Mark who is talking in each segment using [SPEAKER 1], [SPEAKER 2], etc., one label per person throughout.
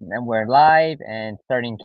[SPEAKER 1] And we're live and starting.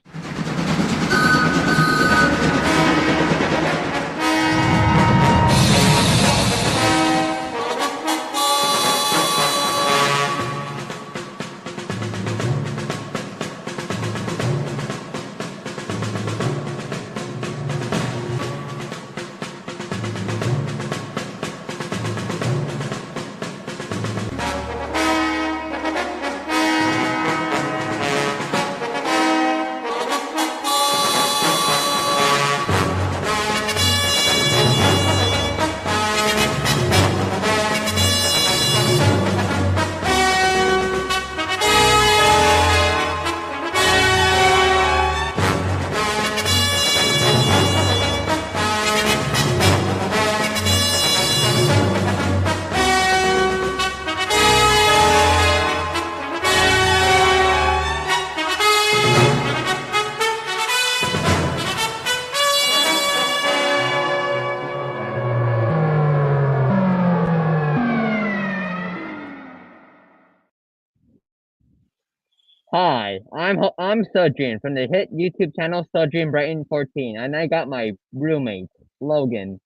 [SPEAKER 1] Hi, I'm Sudrian from the hit YouTube channel Sudrian Brighton 14, and I got my roommate Logan.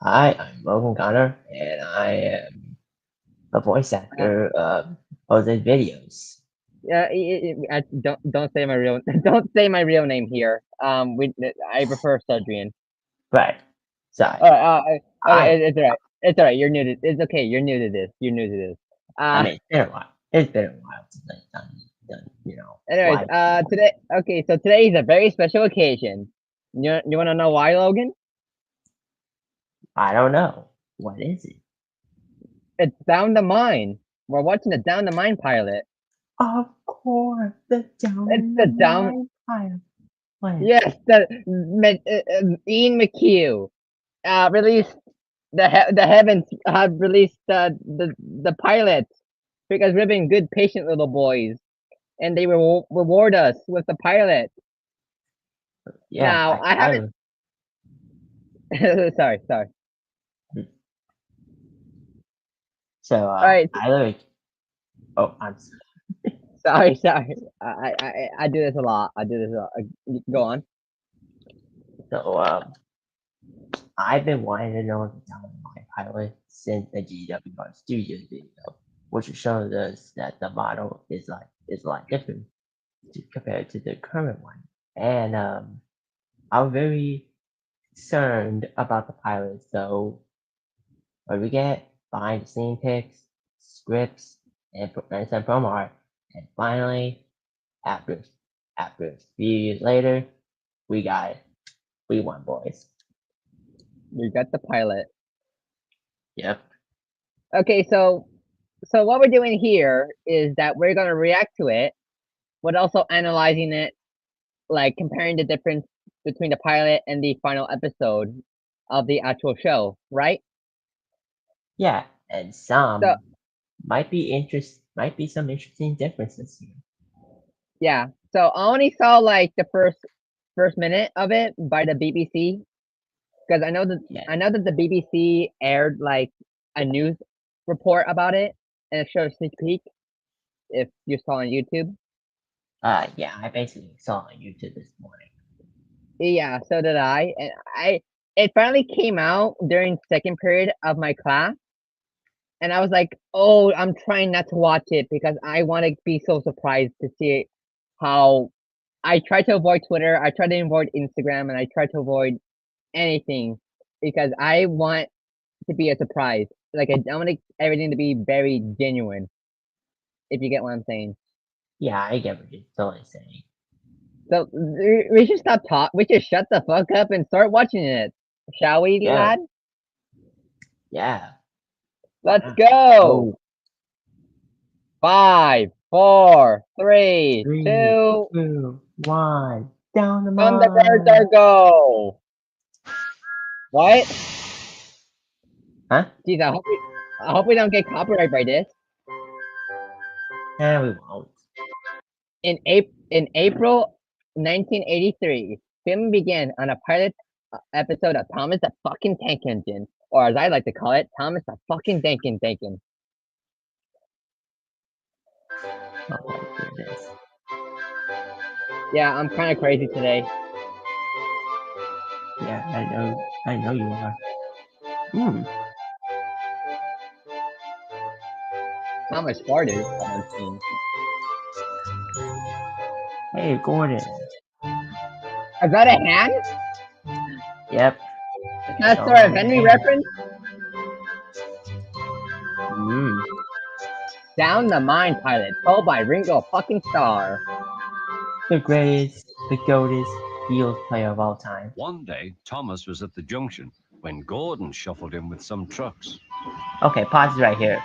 [SPEAKER 2] Hi, I'm Logan Connor, and I am a voice actor of posted videos.
[SPEAKER 1] Yeah, don't say my real don't say my real name here. I prefer Sudrian.
[SPEAKER 2] Right. Sorry.
[SPEAKER 1] Okay,
[SPEAKER 2] I
[SPEAKER 1] it's alright. It's alright. You're new to. It's okay. You're new to this. You're new to this.
[SPEAKER 2] I
[SPEAKER 1] Uh,
[SPEAKER 2] mean, it's been a while. It's been a while since I've done
[SPEAKER 1] anyways,
[SPEAKER 2] live.
[SPEAKER 1] today. Okay, so today is a very special occasion. You want to know why, Logan?
[SPEAKER 2] I don't know. What is it?
[SPEAKER 1] It's Down the Mine. We're watching the Down the Mine pilot.
[SPEAKER 2] Of course, the
[SPEAKER 1] It's
[SPEAKER 2] down the
[SPEAKER 1] the down.
[SPEAKER 2] line fire. What?
[SPEAKER 1] Yes, Ian McHugh released the heavens have released the pilot because we've been good patient little boys, and they reward us with the pilot.
[SPEAKER 2] Yeah,
[SPEAKER 1] Now I
[SPEAKER 2] I
[SPEAKER 1] haven't. Sorry.
[SPEAKER 2] so
[SPEAKER 1] All right,
[SPEAKER 2] I like. Oh, I'm
[SPEAKER 1] sorry. I do this a lot. I do this a lot. Go on.
[SPEAKER 2] so I've been wanting to know the down the line pilot since the GWR Studios video, which shows us that the model is like different compared to the current one. And I'm very concerned about the pilot. So what we get behind the scene pics, scripts, and some promo art, and finally, after after a few years later, we got it. We won, boys.
[SPEAKER 1] We got the pilot.
[SPEAKER 2] Yep.
[SPEAKER 1] Okay, so what we're doing here is that we're gonna react to it, but also analyzing it, like comparing the difference between the pilot and the final episode of the actual show, right?
[SPEAKER 2] Yeah, and
[SPEAKER 1] So
[SPEAKER 2] might be some interesting differences here.
[SPEAKER 1] yeah, so I only saw like the first minute of it by the BBC because
[SPEAKER 2] Yeah.
[SPEAKER 1] I know that the BBC aired like a news report about it and it showed a sneak peek if you saw on YouTube.
[SPEAKER 2] Yeah, I basically saw on YouTube this morning.
[SPEAKER 1] Yeah, so did I, and I it finally came out during second period of my class, and I was like, "Oh, I'm trying not to watch it because I want to be so surprised to see how." I try to avoid Twitter, I try to avoid Instagram, and I try to avoid anything because I want to be a surprise. Like I want everything to be very genuine. If you get what I'm saying.
[SPEAKER 2] Yeah, I get what you're totally saying.
[SPEAKER 1] So we should stop talk. We should shut the fuck up and start watching it, shall we,
[SPEAKER 2] Yeah,
[SPEAKER 1] lad?
[SPEAKER 2] yeah.
[SPEAKER 1] Let's
[SPEAKER 2] Wow.
[SPEAKER 1] go.
[SPEAKER 2] Oh,
[SPEAKER 1] 5, 4, 3,
[SPEAKER 2] three,
[SPEAKER 1] 2.
[SPEAKER 2] 2, 1. Down the
[SPEAKER 1] Thunderbirds
[SPEAKER 2] mine.
[SPEAKER 1] are go. What?
[SPEAKER 2] Huh?
[SPEAKER 1] Jeez, I hope we don't get copyright by this.
[SPEAKER 2] Yeah, we won't.
[SPEAKER 1] In April 1983, filming began on a pilot episode of Thomas the fucking Tank Engine, or as I like to call it, Thomas the fucking Dankin' Dankin'.
[SPEAKER 2] Oh my goodness.
[SPEAKER 1] Yeah, I'm kind of crazy today.
[SPEAKER 2] Yeah, I know you are. Hmm.
[SPEAKER 1] Thomas farted. I'm seeing.
[SPEAKER 2] Hey, Gordon.
[SPEAKER 1] Is that a hand?
[SPEAKER 2] Yep.
[SPEAKER 1] Is that
[SPEAKER 2] Show
[SPEAKER 1] sort of
[SPEAKER 2] my
[SPEAKER 1] Henry
[SPEAKER 2] hand.
[SPEAKER 1] reference?
[SPEAKER 2] Hmm.
[SPEAKER 1] Down the Mine Pilot, told by Ringo fucking Starr.
[SPEAKER 2] The greatest, the goatest Beatles player of all time.
[SPEAKER 3] One day, Thomas was at the junction when Gordon shuffled in with some trucks.
[SPEAKER 2] Okay, pause right here.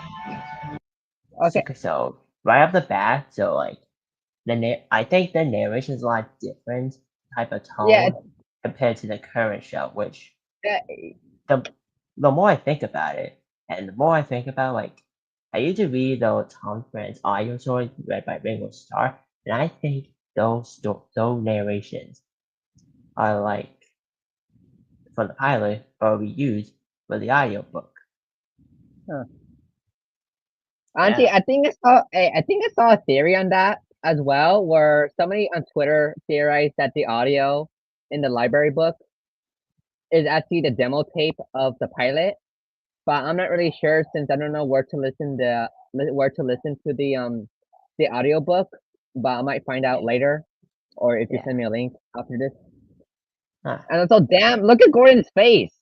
[SPEAKER 1] Okay.
[SPEAKER 2] So right off the bat, so like I think the narration is a lot different type of
[SPEAKER 1] Yeah.
[SPEAKER 2] tone compared to the current show, which
[SPEAKER 1] Uh,
[SPEAKER 2] the the more I think about it, and the more I think about like I used to read the Tom Friends audio stories read by Ringo Starr, and I think those narrations are like from the pilot or reused for the audiobook.
[SPEAKER 1] huh. Honestly,
[SPEAKER 2] Yeah.
[SPEAKER 1] I think I saw a theory on that as well, where somebody on Twitter theorized that the audio in the library book is actually the demo tape of the pilot. But I'm not really sure since I don't know where to listen to the audiobook. But I might find out later, or if you
[SPEAKER 2] Yeah.
[SPEAKER 1] send me a link after this.
[SPEAKER 2] Huh.
[SPEAKER 1] And also, damn, look at Gordon's face.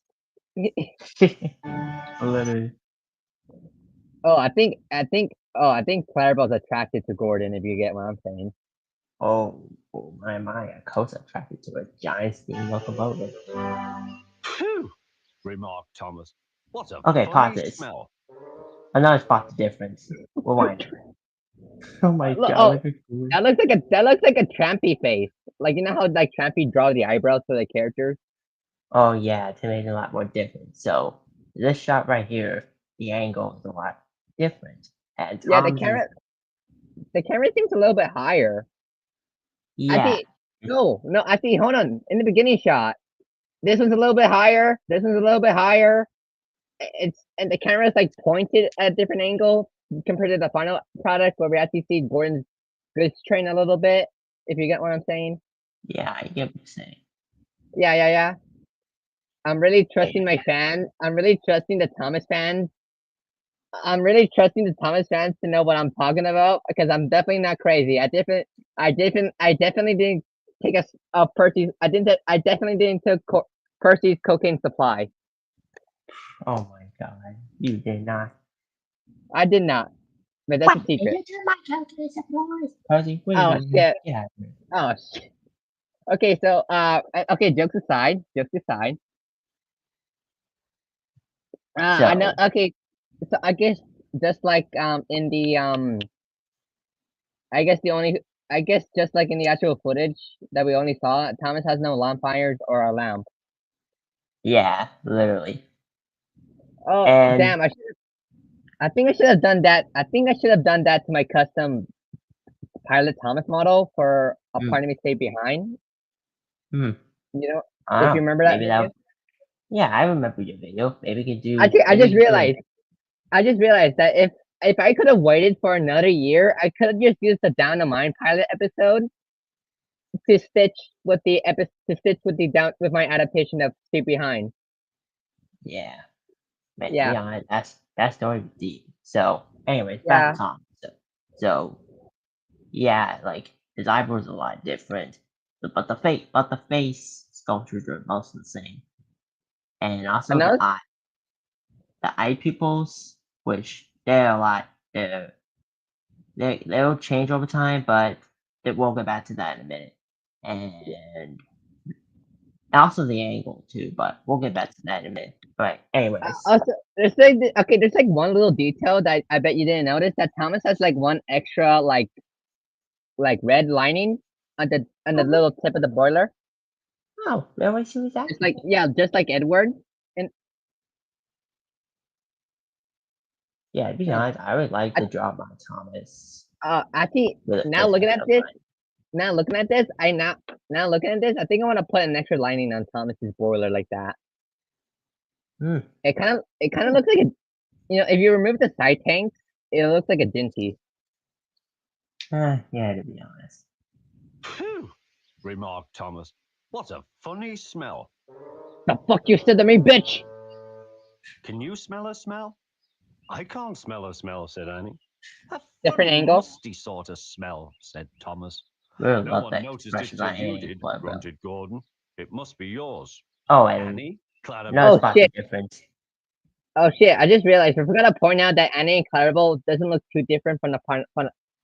[SPEAKER 2] Literally.
[SPEAKER 1] I think Clarabelle's attracted to Gordon. If you get what I'm saying.
[SPEAKER 2] Oh, my, a coach attracted to a giant steam locomotive.
[SPEAKER 3] Phew! Remarked Thomas. What a
[SPEAKER 2] Okay, pause
[SPEAKER 3] funny
[SPEAKER 2] this.
[SPEAKER 3] smell.
[SPEAKER 2] Another spot the difference. Rewind it. Oh my god,
[SPEAKER 1] Oh,
[SPEAKER 2] look at Gordon.
[SPEAKER 1] that looks like a Trampy face. Like you know how like Trampy draw the eyebrows for the characters.
[SPEAKER 2] Oh yeah, to make it a lot more different. So this shot right here, the angle is a lot different. And
[SPEAKER 1] Yeah,
[SPEAKER 2] Tom's is
[SPEAKER 1] the camera seems a little bit higher. I
[SPEAKER 2] yeah.
[SPEAKER 1] think no, I see. Hold on, in the beginning shot, this one's a little bit higher. This one's a little bit higher. It's and the camera is like pointed at a different angle compared to the final product where we actually see Gordon's goods train a little bit. If you get what I'm saying.
[SPEAKER 2] Yeah, I get what you're saying.
[SPEAKER 1] Yeah. I'm really
[SPEAKER 2] Yeah.
[SPEAKER 1] trusting my fans. I'm really trusting the Thomas fans. I'm really trusting the Thomas fans to know what I'm talking about because I'm definitely not crazy. I definitely didn't take a Percy's. I definitely didn't take Percy's cocaine supply.
[SPEAKER 2] Oh my god. You did not.
[SPEAKER 1] I did not, but that's a
[SPEAKER 2] What?
[SPEAKER 1] secret.
[SPEAKER 2] You did my calculus surprise. Percy, what are you
[SPEAKER 1] Oh
[SPEAKER 2] doing here?
[SPEAKER 1] shit.
[SPEAKER 2] Get out of here.
[SPEAKER 1] Oh shit. Okay, so okay, jokes aside. I know.
[SPEAKER 2] So
[SPEAKER 1] Okay, so I guess just like I guess the only I guess just like in the actual footage that we only saw, Thomas has no lawn fires or a lamp.
[SPEAKER 2] yeah, literally.
[SPEAKER 1] Oh
[SPEAKER 2] And
[SPEAKER 1] damn! I think I should have done that. I think I should have done that to my custom pilot Thomas model for a
[SPEAKER 2] mm,
[SPEAKER 1] part of me stay behind.
[SPEAKER 2] mm,
[SPEAKER 1] You know,
[SPEAKER 2] I
[SPEAKER 1] if
[SPEAKER 2] don't
[SPEAKER 1] you
[SPEAKER 2] know.
[SPEAKER 1] remember that
[SPEAKER 2] Maybe
[SPEAKER 1] video.
[SPEAKER 2] that yeah, I remember your video. Maybe we could do
[SPEAKER 1] I
[SPEAKER 2] maybe
[SPEAKER 1] just
[SPEAKER 2] we could do
[SPEAKER 1] realized. I just realized that if I could have waited for another year, I could have just used the Down the Mine pilot episode to stitch with the down with my adaptation of Stay Behind.
[SPEAKER 2] yeah. Man, to be
[SPEAKER 1] Yeah,
[SPEAKER 2] honest, that story was deep. So, anyways, back
[SPEAKER 1] yeah.
[SPEAKER 2] to Tom. So yeah, like his eyebrows are a lot different, but the face sculptures are mostly the same, and also
[SPEAKER 1] Another
[SPEAKER 2] the eye pupils, which they're a lot, they'll change over time, but we'll get back to that in a minute, and also the angle too, but we'll get back to that in a minute. But anyways,
[SPEAKER 1] also there's like one little detail that I bet you didn't notice that Thomas has like one extra like red lining on the
[SPEAKER 2] oh,
[SPEAKER 1] little tip of the boiler.
[SPEAKER 2] oh, really? She was
[SPEAKER 1] It's
[SPEAKER 2] acting.
[SPEAKER 1] like yeah, just like Edward. And
[SPEAKER 2] Yeah, to be
[SPEAKER 1] huh,
[SPEAKER 2] honest, I would like
[SPEAKER 1] I,
[SPEAKER 2] the job by Thomas
[SPEAKER 1] actually now
[SPEAKER 2] with
[SPEAKER 1] looking at
[SPEAKER 2] that
[SPEAKER 1] this,
[SPEAKER 2] line.
[SPEAKER 1] now looking at this, now looking at this, I think I want to put an extra lining on Thomas's boiler like that.
[SPEAKER 2] Hmm.
[SPEAKER 1] It kind of looks like a if you remove the side tanks, it looks like a Dinty.
[SPEAKER 2] Yeah, to be honest.
[SPEAKER 3] Phew! remarked Thomas. What a funny smell.
[SPEAKER 1] The fuck you said to me, bitch?
[SPEAKER 3] Can you smell a smell? I can't smell a smell, said Annie. A
[SPEAKER 1] Different
[SPEAKER 3] funny,
[SPEAKER 1] angle.
[SPEAKER 3] musty sort of smell, said Thomas.
[SPEAKER 2] Really
[SPEAKER 3] No
[SPEAKER 2] love
[SPEAKER 3] one
[SPEAKER 2] the
[SPEAKER 3] noticed it
[SPEAKER 2] expressions
[SPEAKER 3] till
[SPEAKER 2] on
[SPEAKER 3] you
[SPEAKER 2] Annie
[SPEAKER 3] did,
[SPEAKER 2] Clarabelle.
[SPEAKER 3] grunted Gordon. It must be yours.
[SPEAKER 2] Oh, and
[SPEAKER 3] Annie, Clarabelle.
[SPEAKER 2] no
[SPEAKER 1] Oh,
[SPEAKER 2] spot the
[SPEAKER 1] shit.
[SPEAKER 2] difference.
[SPEAKER 1] Oh shit! I just realized I forgot to point out that Annie and Clarabelle doesn't look too different from the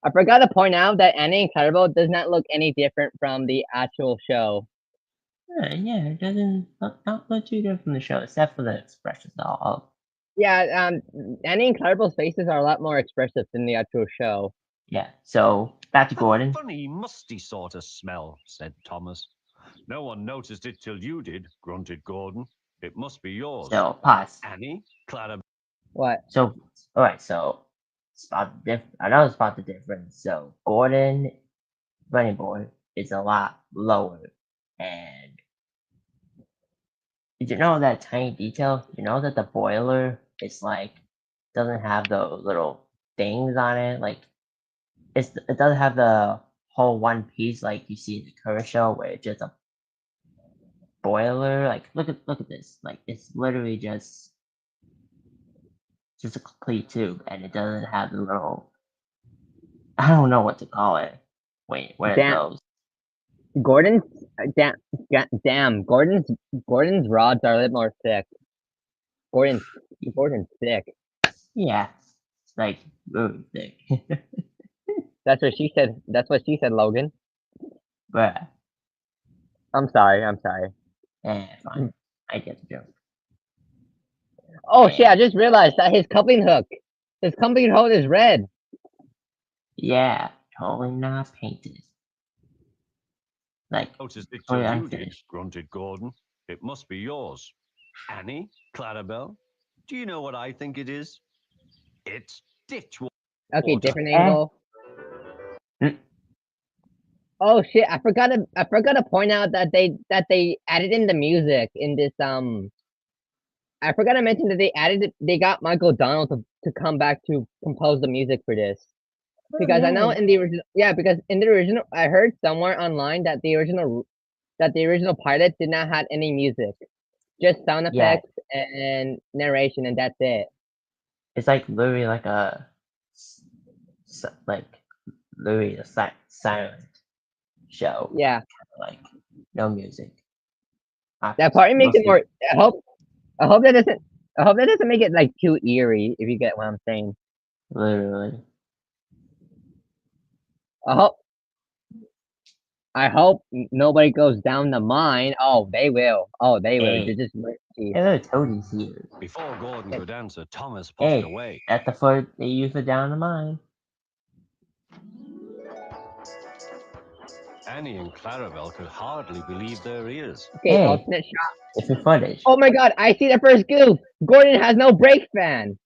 [SPEAKER 1] I forgot to point out that Annie and Clarabelle does not look any different from the actual show.
[SPEAKER 2] Yeah, it doesn't not look too different from the show, except for the expressions. All
[SPEAKER 1] Yeah, Annie and Clarabelle's faces are a lot more expressive than the actual show.
[SPEAKER 2] yeah. So back to Gordon.
[SPEAKER 3] A funny, musty sort of smell, said Thomas. No one noticed it till you did, grunted Gordon. It must be yours.
[SPEAKER 2] So pause.
[SPEAKER 3] Annie, Clarabelle.
[SPEAKER 1] What?
[SPEAKER 2] So all right. So another spot the difference. So Gordon, running board is a lot lower, and did you know that tiny detail? You know that the boiler is like doesn't have the little things on it. Like it doesn't have the whole one piece like you see in the commercial where it's just a boiler. Like look at this. Like it's literally just a complete tube, and it doesn't have the little. I don't know what to call it. Wait, what are
[SPEAKER 1] Damn.
[SPEAKER 2] those?
[SPEAKER 1] Gordon's damn. Gordon's rods are a little more thick. Gordon's thick.
[SPEAKER 2] Yeah, it's like really thick.
[SPEAKER 1] That's what she said. That's what she said, Logan.
[SPEAKER 2] But
[SPEAKER 1] I'm sorry.
[SPEAKER 2] fine. I get the joke.
[SPEAKER 1] Oh shit! I just realized that his coupling hook is red.
[SPEAKER 2] Yeah, totally not painted. Like
[SPEAKER 3] Noticed it
[SPEAKER 2] totally
[SPEAKER 3] till you did,
[SPEAKER 2] unfinished.
[SPEAKER 3] grunted Gordon. It must be yours. Annie, Clarabelle. Do you know what I think it is? It's ditch water.
[SPEAKER 1] Okay, different
[SPEAKER 2] Eh.
[SPEAKER 1] angle.
[SPEAKER 2] Mm.
[SPEAKER 1] Oh shit! I forgot to point out that they added in the music in this I forgot to mention that they got Michael Donald to come back to compose the music for this. Because I know in the original, because in the original, I heard somewhere online that the original pilot did not have any music, just sound
[SPEAKER 2] Yeah.
[SPEAKER 1] effects and narration, and that's it.
[SPEAKER 2] It's like literally like a literally a silent show.
[SPEAKER 1] Yeah,
[SPEAKER 2] Like no music.
[SPEAKER 1] that part makes it
[SPEAKER 2] Mostly-
[SPEAKER 1] more. I hope that doesn't make it like too eerie. If you get what I'm saying.
[SPEAKER 2] literally.
[SPEAKER 1] I hope nobody goes down the mine. Oh, they will.
[SPEAKER 2] Hey.
[SPEAKER 1] They're just mercy.
[SPEAKER 2] Hey, look, Toadie's here.
[SPEAKER 3] Before Gordon could answer, Thomas puffed
[SPEAKER 2] Hey,
[SPEAKER 3] away.
[SPEAKER 2] that's the foot they use for down the mine.
[SPEAKER 3] Annie and Clarabelle could hardly believe their ears.
[SPEAKER 1] Okay,
[SPEAKER 2] Hey.
[SPEAKER 1] alternate shot.
[SPEAKER 2] It's the footage.
[SPEAKER 1] Oh my god, I see the first goof. Gordon has no brake fan.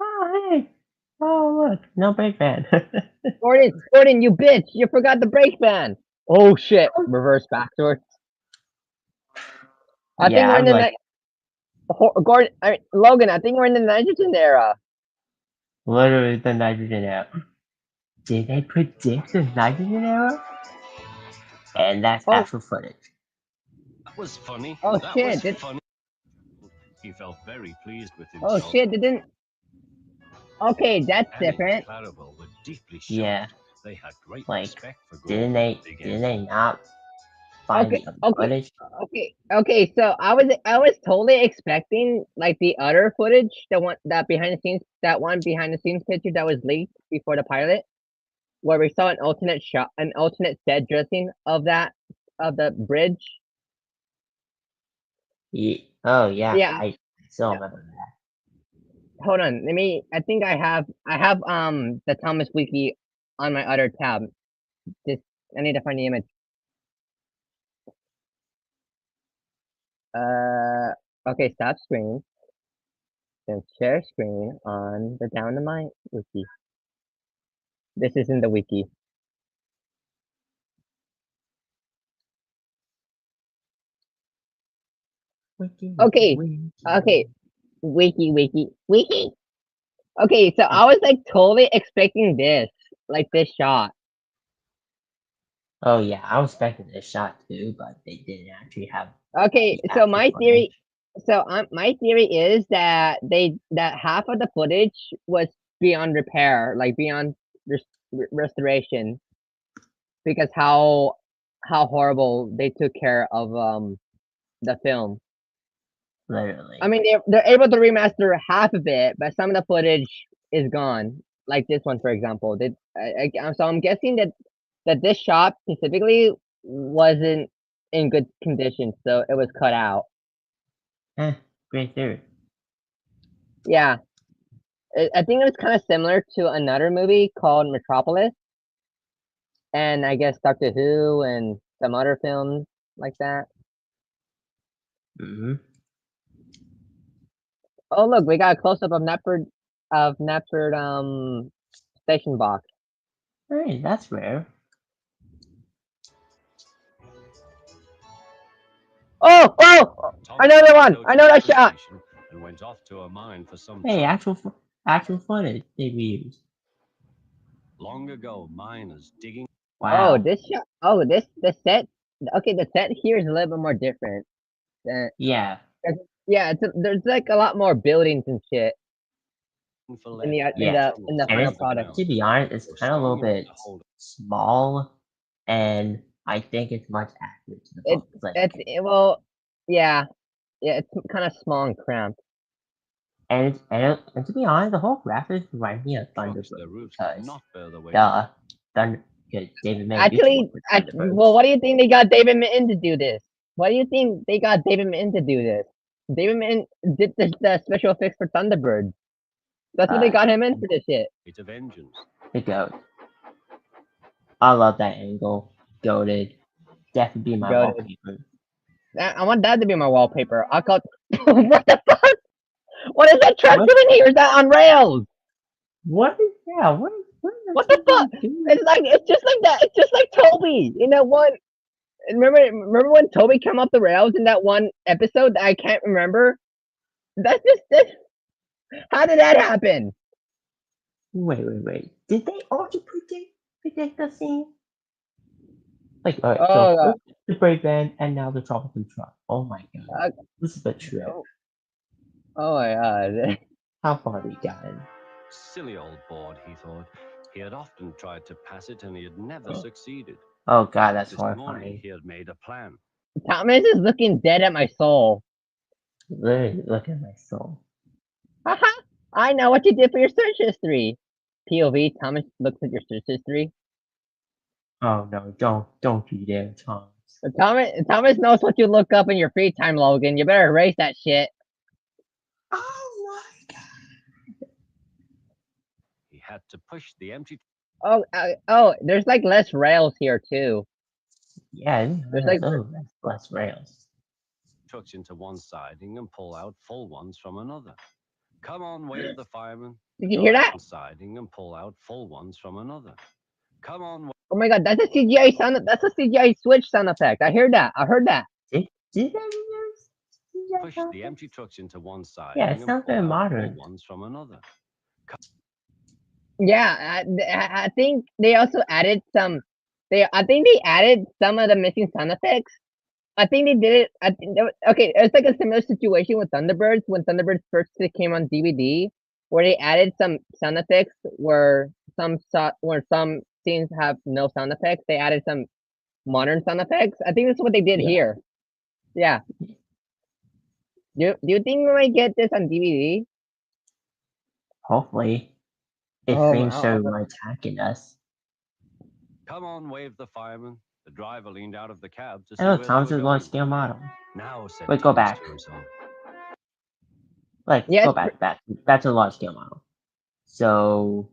[SPEAKER 2] Oh, hey. Oh, look. No brake van.
[SPEAKER 1] Gordon, you bitch! You forgot the brake fan. Oh shit! Reverse backdoor. I think we're in the Logan. I think we're in the nitrogen era.
[SPEAKER 2] Literally the nitrogen era. Did they predict the nitrogen era? And that's
[SPEAKER 1] Oh.
[SPEAKER 2] actual footage.
[SPEAKER 3] That was funny.
[SPEAKER 1] Oh,
[SPEAKER 3] that
[SPEAKER 1] shit,
[SPEAKER 3] was funny. He felt very pleased with
[SPEAKER 1] Oh
[SPEAKER 3] himself.
[SPEAKER 1] shit! Didn't. Okay, that's
[SPEAKER 3] Annie
[SPEAKER 1] different.
[SPEAKER 3] and Clarabelle were deeply shocked.
[SPEAKER 2] Yeah.
[SPEAKER 3] They had great
[SPEAKER 2] Like,
[SPEAKER 3] respect for Gordon.
[SPEAKER 2] Didn't they not find the footage?
[SPEAKER 1] Okay. So I was totally expecting like the other footage, that one behind the scenes picture that was leaked before the pilot, where we saw an alternate set dressing of the bridge.
[SPEAKER 2] Yeah. Oh yeah.
[SPEAKER 1] Yeah.
[SPEAKER 2] I still remember that.
[SPEAKER 1] Hold on, I think I have the Thomas Wiki on my other tab. Just I need to find the image. Okay, stop screen. Then share screen on the Down the Mine wiki. This is in the wiki. Okay. Wiki. Okay, so I was like totally expecting this shot.
[SPEAKER 2] Oh yeah, I was expecting a shot too, but they didn't actually have
[SPEAKER 1] Okay,
[SPEAKER 2] the
[SPEAKER 1] so
[SPEAKER 2] actual
[SPEAKER 1] my theory,
[SPEAKER 2] footage.
[SPEAKER 1] my theory is that half of the footage was beyond repair, like beyond restoration, because how horrible they took care of the film.
[SPEAKER 2] Literally.
[SPEAKER 1] I mean, they're able to remaster half of it, but some of the footage is gone, like this one, for example. So I'm guessing that this shot specifically wasn't in good condition, so it was cut out.
[SPEAKER 2] Eh, great theory.
[SPEAKER 1] Yeah, I think it was kind of similar to another movie called Metropolis, and I guess Doctor Who and some other films like that.
[SPEAKER 2] Mm-hmm.
[SPEAKER 1] Oh, look, we got a close up of Knapford station box.
[SPEAKER 2] Hey, that's rare.
[SPEAKER 1] Oh, oh, another one! I know that shot.
[SPEAKER 3] And went off to a mine for some
[SPEAKER 2] Hey,
[SPEAKER 3] time.
[SPEAKER 2] actual footage they reused.
[SPEAKER 3] Long ago, miners digging.
[SPEAKER 1] Oh,
[SPEAKER 2] Wow.
[SPEAKER 1] this shot. Oh, the set. Okay, the set here is a little bit more different. Than,
[SPEAKER 2] Yeah.
[SPEAKER 1] yeah, there's like a lot more buildings and shit
[SPEAKER 3] for
[SPEAKER 1] in
[SPEAKER 3] lead
[SPEAKER 1] the in
[SPEAKER 2] Yeah.
[SPEAKER 1] the in the
[SPEAKER 2] And
[SPEAKER 1] final
[SPEAKER 2] it's
[SPEAKER 1] product.
[SPEAKER 2] to be honest, it's
[SPEAKER 3] Were
[SPEAKER 2] kind of a little
[SPEAKER 3] strong enough
[SPEAKER 2] bit
[SPEAKER 3] to hold.
[SPEAKER 2] small, and I think it's much accurate to the
[SPEAKER 1] It
[SPEAKER 2] book. Like,
[SPEAKER 1] well, yeah, it's kind of small and cramped.
[SPEAKER 2] and to be honest, the whole graphics remind me of
[SPEAKER 3] Trucks, their
[SPEAKER 2] Thunderbird
[SPEAKER 3] roofs could
[SPEAKER 2] because
[SPEAKER 3] not bear the weight.
[SPEAKER 2] Thunder because David May used to work
[SPEAKER 1] Actually,
[SPEAKER 2] with
[SPEAKER 1] well,
[SPEAKER 2] Thunderbirds.
[SPEAKER 1] what do you think they got David Mitten to do this? Why do you think they got David Mitten to do this? David Mitten did the special effects for Thunderbird. That's what they
[SPEAKER 2] Uh,
[SPEAKER 1] got him in for this shit.
[SPEAKER 3] Of engines.
[SPEAKER 2] the goat. I love that angle. Goated. Definitely be my
[SPEAKER 1] Go to,
[SPEAKER 2] wallpaper.
[SPEAKER 1] I want that to be my wallpaper. I call. What the fuck? What is that truck
[SPEAKER 2] What?
[SPEAKER 1] doing here? Is that on rails?
[SPEAKER 2] What is yeah? What is
[SPEAKER 1] What the fuck?
[SPEAKER 2] that doing?
[SPEAKER 1] It's just like that. It's just like Toby in that one. Remember when Toby came off the rails in that one episode that I can't remember? That's just this. How did that happen?
[SPEAKER 2] Wait. Did they also predict the scene? Like, alright, so
[SPEAKER 1] Oh,
[SPEAKER 2] first the brake van and now the tropical truck. Oh my god.
[SPEAKER 1] uh,
[SPEAKER 2] This is a trip.
[SPEAKER 1] oh my god.
[SPEAKER 2] How far we gotten?
[SPEAKER 3] Silly old board, he thought. He had often tried to pass it and he had never succeeded.
[SPEAKER 2] Oh god, that's
[SPEAKER 3] This morning
[SPEAKER 2] horrifying.
[SPEAKER 3] he had made a plan.
[SPEAKER 1] Thomas is looking dead at my soul.
[SPEAKER 2] Literally, look at my soul.
[SPEAKER 1] Haha! I know what you did for your search history. POV, Thomas looks at your search history.
[SPEAKER 2] Oh no, don't you dare, Tom.
[SPEAKER 1] Thomas knows what you look up in your free time, Logan. You better erase that shit.
[SPEAKER 2] Oh my god.
[SPEAKER 3] He had to push the empty
[SPEAKER 1] Oh, there's like less rails here too.
[SPEAKER 2] Yeah,
[SPEAKER 1] There's like,
[SPEAKER 2] less rails.
[SPEAKER 3] trucks into one siding and pull out full ones from another. Come on, wave the fireman.
[SPEAKER 1] did you hear that?
[SPEAKER 3] Siding and pull out full ones from another. Come on.
[SPEAKER 1] Oh my god, that's a CGI sound. That's a CGI switch sound effect. I heard that.
[SPEAKER 2] Did that use?
[SPEAKER 3] Push the empty trucks into one side.
[SPEAKER 2] Yeah, it sounds very modern.
[SPEAKER 3] Ones from another.
[SPEAKER 1] Yeah, I think they also added some. I think they added some of the missing sound effects. I think they did it. I think okay, it's like a similar situation with Thunderbirds when Thunderbirds first came on DVD, where they added some sound effects where some scenes have no sound effects. They added some modern sound effects. I think that's what they did
[SPEAKER 2] Yeah.
[SPEAKER 1] here. Yeah. Do you think we might get this on DVD?
[SPEAKER 2] Hopefully, if
[SPEAKER 1] Oh,
[SPEAKER 2] things show attacking us.
[SPEAKER 3] Come on, wave the fireman. The driver leaned out of the cab to see
[SPEAKER 2] Oh,
[SPEAKER 3] where
[SPEAKER 2] Tom's
[SPEAKER 3] they
[SPEAKER 2] a
[SPEAKER 3] were
[SPEAKER 2] large
[SPEAKER 3] going.
[SPEAKER 2] scale model.
[SPEAKER 3] Now, said
[SPEAKER 2] Wait, go
[SPEAKER 3] Thomas
[SPEAKER 2] back.
[SPEAKER 3] to himself.
[SPEAKER 2] Like,
[SPEAKER 1] Yes.
[SPEAKER 2] go back to the large scale model. So,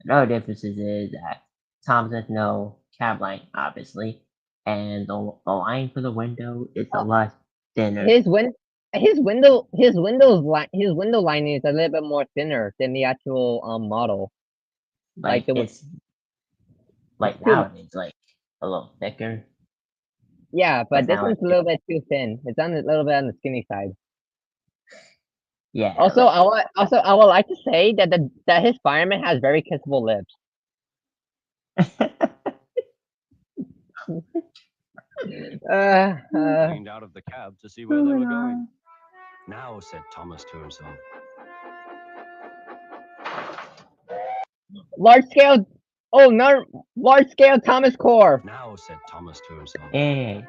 [SPEAKER 2] another difference is that Tom has no cab light, obviously, and the line for the window is a lot thinner.
[SPEAKER 1] His window lining is a little bit more thinner than the actual model.
[SPEAKER 2] Like it's like now it's like a little thicker.
[SPEAKER 1] Yeah, but this
[SPEAKER 2] now
[SPEAKER 1] one's a little bit too thin. It's on a little bit on the skinny side.
[SPEAKER 2] Yeah.
[SPEAKER 1] Also, I would like to say that his fireman has very kissable lips.
[SPEAKER 3] Leaned out of the cab to see where they were going. Now, said Thomas to himself,
[SPEAKER 1] large scale. Oh, no, large scale Thomas core.
[SPEAKER 3] now, said Thomas to himself,
[SPEAKER 2] Hey.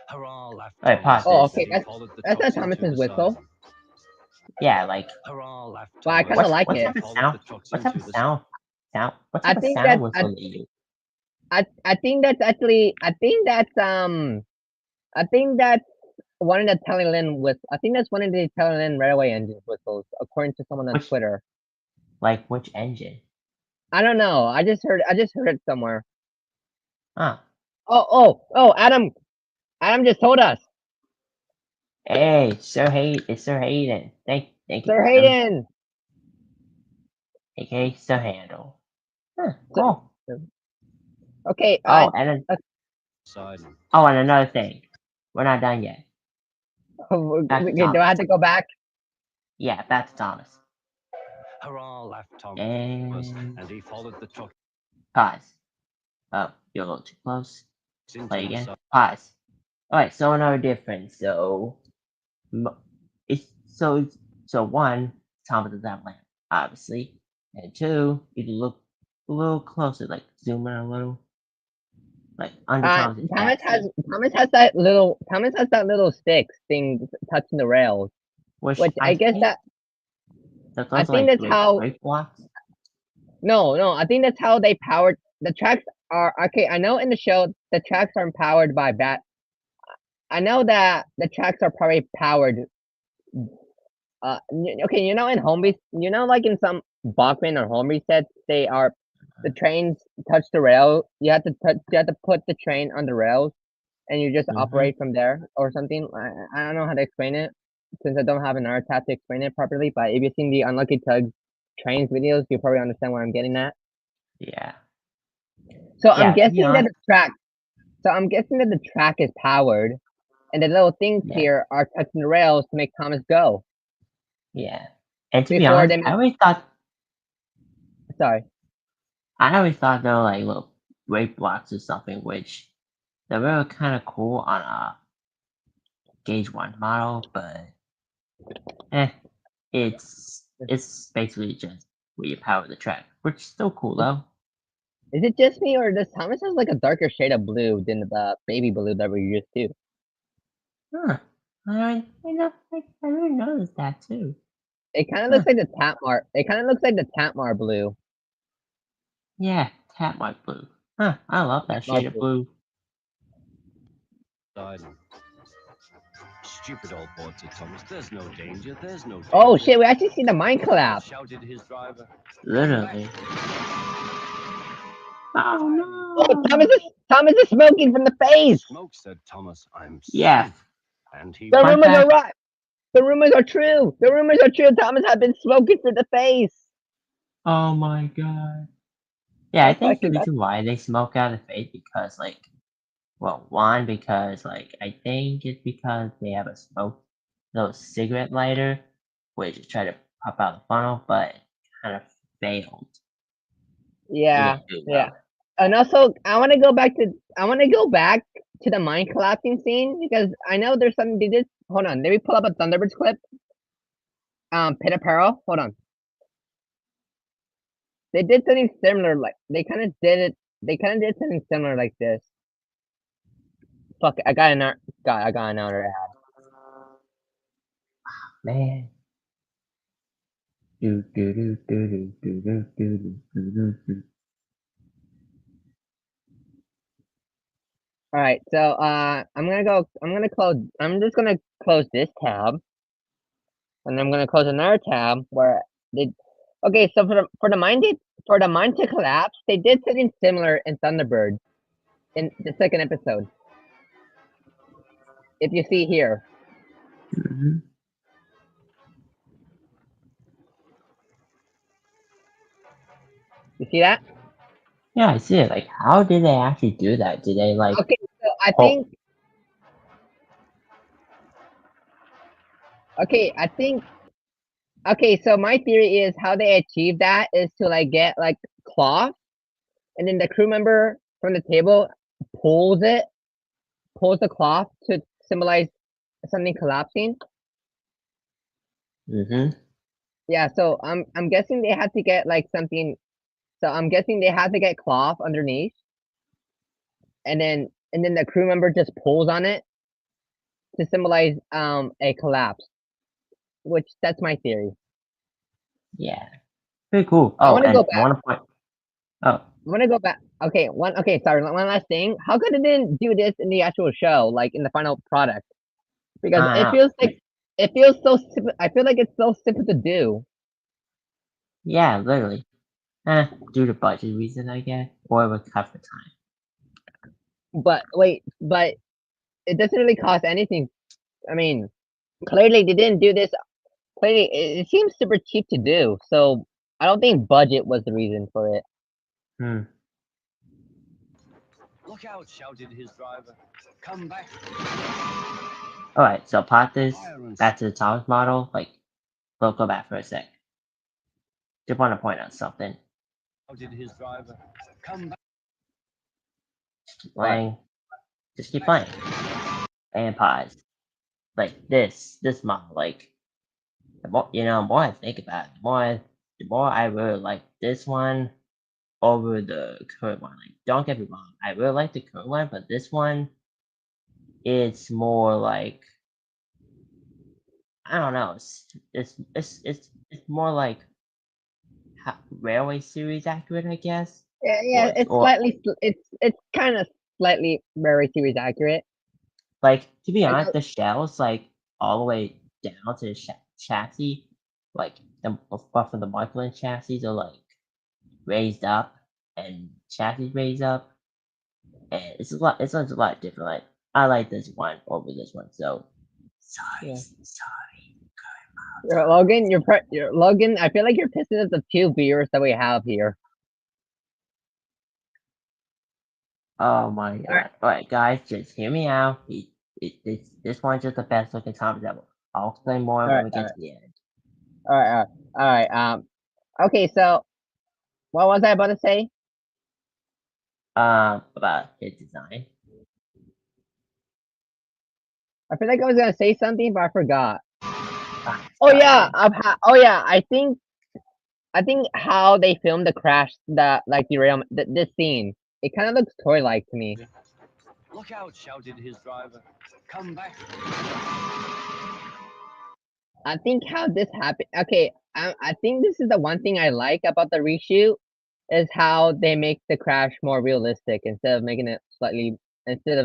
[SPEAKER 3] hurrah, laughed
[SPEAKER 2] Alright,
[SPEAKER 3] Thomas.
[SPEAKER 2] pause
[SPEAKER 1] Oh,
[SPEAKER 2] this.
[SPEAKER 1] okay,
[SPEAKER 3] and he followed the
[SPEAKER 1] that's not
[SPEAKER 3] trucks into
[SPEAKER 1] Thomas's
[SPEAKER 3] the
[SPEAKER 1] whistle.
[SPEAKER 3] siding.
[SPEAKER 2] Yeah, like
[SPEAKER 3] Hurrah, laughed
[SPEAKER 1] Well, I
[SPEAKER 3] Thomas.
[SPEAKER 1] kinda like
[SPEAKER 2] what
[SPEAKER 1] it.
[SPEAKER 2] type of
[SPEAKER 3] Followed
[SPEAKER 2] sound?
[SPEAKER 3] the trucks
[SPEAKER 2] What type
[SPEAKER 3] into
[SPEAKER 2] of
[SPEAKER 3] the
[SPEAKER 2] sound? What
[SPEAKER 1] I
[SPEAKER 2] type of
[SPEAKER 1] think
[SPEAKER 2] sound
[SPEAKER 1] that's
[SPEAKER 2] whistle they use?
[SPEAKER 1] I think that's actually I think that's one of the Telelin with I think that's one of the Telelin railway engine whistles, according to someone on
[SPEAKER 2] Which-
[SPEAKER 1] Twitter.
[SPEAKER 2] Like which engine?
[SPEAKER 1] I don't know. I just heard it somewhere.
[SPEAKER 2] Huh.
[SPEAKER 1] Oh, Adam just told us.
[SPEAKER 2] Hey, it's Sir Hayden. Thank you.
[SPEAKER 1] Sir
[SPEAKER 2] Adam.
[SPEAKER 1] Hayden.
[SPEAKER 2] AKA Sir Handle. Huh,
[SPEAKER 1] So-
[SPEAKER 2] cool.
[SPEAKER 1] Okay,
[SPEAKER 2] Oh, and then,
[SPEAKER 3] siding.
[SPEAKER 2] and another thing. We're not done yet. Back to
[SPEAKER 1] do I
[SPEAKER 2] Thomas.
[SPEAKER 1] have to go back?
[SPEAKER 2] Yeah, back to Thomas.
[SPEAKER 3] Hurrah, laughed Thomas.
[SPEAKER 2] And
[SPEAKER 3] And he followed the trucks
[SPEAKER 2] pause. Oh, you're a little too close.
[SPEAKER 3] into
[SPEAKER 2] Play
[SPEAKER 3] the
[SPEAKER 2] again.
[SPEAKER 3] siding.
[SPEAKER 2] Pause. Alright, so another difference. So one, Thomas does have lamp, obviously. And two, you can look a little closer, like zoom in a little. Like under Thomas'
[SPEAKER 1] Thomas
[SPEAKER 2] back,
[SPEAKER 1] has that little stick thing touching the rails. Which I guess
[SPEAKER 2] think
[SPEAKER 1] that
[SPEAKER 2] those
[SPEAKER 1] I
[SPEAKER 2] are
[SPEAKER 1] think
[SPEAKER 2] like
[SPEAKER 1] that's how
[SPEAKER 2] brake blocks.
[SPEAKER 1] no, I think that's how they powered the tracks are okay. I know in the show the tracks aren't powered by bat. I know that the tracks are probably powered. Okay, you know in Homebase, you know like in some Bachman or Homebase sets, they are the trains touch the rail. You have to put the train on the rails, and you just
[SPEAKER 2] Mhm.
[SPEAKER 1] operate from there or something. I don't know how to explain it since I don't have an art tab to explain it properly. But if you've seen the Unlucky Tugs trains videos, you probably understand what I'm getting at.
[SPEAKER 2] Yeah.
[SPEAKER 1] So
[SPEAKER 2] Yeah,
[SPEAKER 1] I'm
[SPEAKER 2] to be
[SPEAKER 1] guessing that
[SPEAKER 2] honest-
[SPEAKER 1] the track. So I'm guessing that the track is powered, and the little things
[SPEAKER 2] Yeah.
[SPEAKER 1] here are touching the rails to make Thomas go.
[SPEAKER 2] Yeah. And to be
[SPEAKER 1] Before
[SPEAKER 2] honest,
[SPEAKER 1] they make- Sorry.
[SPEAKER 2] I always thought they were like little brake blocks or something, which they were kind of cool on a Gauge 1 model, but it's basically just where you power the track, which is still cool though.
[SPEAKER 1] Is it just me, or does Thomas have like a darker shade of blue than the baby blue that we're used to?
[SPEAKER 2] Huh. I really noticed that too.
[SPEAKER 1] It kind of looks like the Tatmar. It kind of looks like the Tatmar blue.
[SPEAKER 2] Yeah, tap mark blue. Huh, I love that shade of blue.
[SPEAKER 3] Siding. Stupid old boat, said Thomas. There's no danger. There's no danger.
[SPEAKER 1] Oh shit! We actually see the mine collapse.
[SPEAKER 3] Shouted his driver.
[SPEAKER 2] Literally. Oh no!
[SPEAKER 1] Oh, Thomas is smoking from the face.
[SPEAKER 3] Smoke, said Thomas. I'm
[SPEAKER 2] Yeah.
[SPEAKER 3] safe. And he
[SPEAKER 1] The
[SPEAKER 2] Fun
[SPEAKER 1] rumors are
[SPEAKER 2] fact-
[SPEAKER 1] right. The rumors are true. The rumors are true. Thomas has been smoking for the face.
[SPEAKER 2] Oh my god. Yeah, I
[SPEAKER 1] That's
[SPEAKER 2] think the
[SPEAKER 1] actually-
[SPEAKER 2] reason why they smoke out of the face because one, because I think it's because they have a little cigarette lighter, which is try to pop out the funnel, but kind of failed.
[SPEAKER 1] Yeah,
[SPEAKER 2] It didn't do
[SPEAKER 1] yeah.
[SPEAKER 2] well.
[SPEAKER 1] And also, I want to go back to the mine collapsing scene because I know there's something they did. Hold on, let me pull up a Thunderbirds clip. Pit Apparel. Hold on. They did something similar, like they kind of did something similar like this. Fuck, I got another ad.
[SPEAKER 2] Man. Do do do do do do do do do do do.
[SPEAKER 1] All right, so I'm just gonna close this tab, and I'm gonna close another tab where they. Okay, so for the mine to collapse, they did something similar in Thunderbird, in the second episode. If you see here,
[SPEAKER 2] Mhm.
[SPEAKER 1] you see that?
[SPEAKER 2] Yeah, I see it. Like, how did they actually do that? Did they
[SPEAKER 1] Okay, so I
[SPEAKER 2] Oh.
[SPEAKER 1] think. Okay, so my theory is how they achieve that is to like get like cloth and then the crew member from the table pulls the cloth to symbolize something collapsing.
[SPEAKER 2] Mm-hmm.
[SPEAKER 1] Yeah, so I'm guessing they had to get like something. So I'm guessing they had to get cloth underneath, and then the crew member just pulls on it to symbolize a collapse. Which that's my theory.
[SPEAKER 2] Yeah. Pretty cool.
[SPEAKER 1] I
[SPEAKER 2] Oh,
[SPEAKER 1] want to
[SPEAKER 2] and
[SPEAKER 1] go
[SPEAKER 2] I
[SPEAKER 1] back.
[SPEAKER 2] want to point. Oh,
[SPEAKER 1] I want to go back. Okay, one. Okay, sorry. One last thing. How come they didn't do this in the actual show, like in the final product? Because
[SPEAKER 2] I
[SPEAKER 1] it
[SPEAKER 2] don't
[SPEAKER 1] feels
[SPEAKER 2] know.
[SPEAKER 1] like it feels so. I feel like it's so simple to do.
[SPEAKER 2] Yeah, literally. Due to budget reason, I guess, or it was cut for time.
[SPEAKER 1] But wait, but it doesn't really cost anything. I mean, clearly they didn't do this. Clearly, it seems super cheap to do. So I don't think budget was the reason for it.
[SPEAKER 2] Hmm.
[SPEAKER 3] Look out, shouted his driver. Come back.
[SPEAKER 2] All right. So plot this
[SPEAKER 3] Fire and
[SPEAKER 2] back to the Thomas model. Like, we'll go back for a sec. Just want to point out something.
[SPEAKER 3] shouted his driver. Come back.
[SPEAKER 2] Keep playing. Just keep playing. And pause. Like this model. Like the more the more I think about it, the more I really like this one over the current one. Like, don't get me wrong, I really like the current one, but this one, it's more like I don't know. It's more like railway series accurate, I guess.
[SPEAKER 1] Yeah, yeah, it's
[SPEAKER 2] Or
[SPEAKER 1] slightly. It's kind of slightly very series accurate.
[SPEAKER 2] like to be
[SPEAKER 1] I
[SPEAKER 2] honest,
[SPEAKER 1] know.
[SPEAKER 2] the shells like all the way down to the chassis, like the but for the Michelin chassis are like raised up and chassis raised up, and it's a lot different. Like I like this one over this one, so sorry,
[SPEAKER 1] Yeah.
[SPEAKER 2] sorry.
[SPEAKER 1] Logan, you're Logan. I feel like you're pissing at the two viewers that we have here.
[SPEAKER 2] Oh my
[SPEAKER 1] All right,
[SPEAKER 2] god! All right, guys, just hear me out. This one's just the best looking Thomas ever. I'll explain more
[SPEAKER 1] all
[SPEAKER 2] when
[SPEAKER 1] right,
[SPEAKER 2] we
[SPEAKER 1] all
[SPEAKER 2] get
[SPEAKER 1] right,
[SPEAKER 2] to the end.
[SPEAKER 1] all right, all right. Okay. So what was I about to say?
[SPEAKER 2] About his design.
[SPEAKER 1] I feel like I was gonna say something, but I forgot. Oh
[SPEAKER 2] Sorry,
[SPEAKER 1] yeah.
[SPEAKER 2] dude.
[SPEAKER 1] Oh yeah. I think how they filmed the crash, that like derailment, this scene, it kind of looks toy-like to me.
[SPEAKER 3] Look out, shouted his driver. Come back.
[SPEAKER 1] I think how this happened. Okay, I think this is the one thing I like about the reshoot is how they make the crash more realistic instead of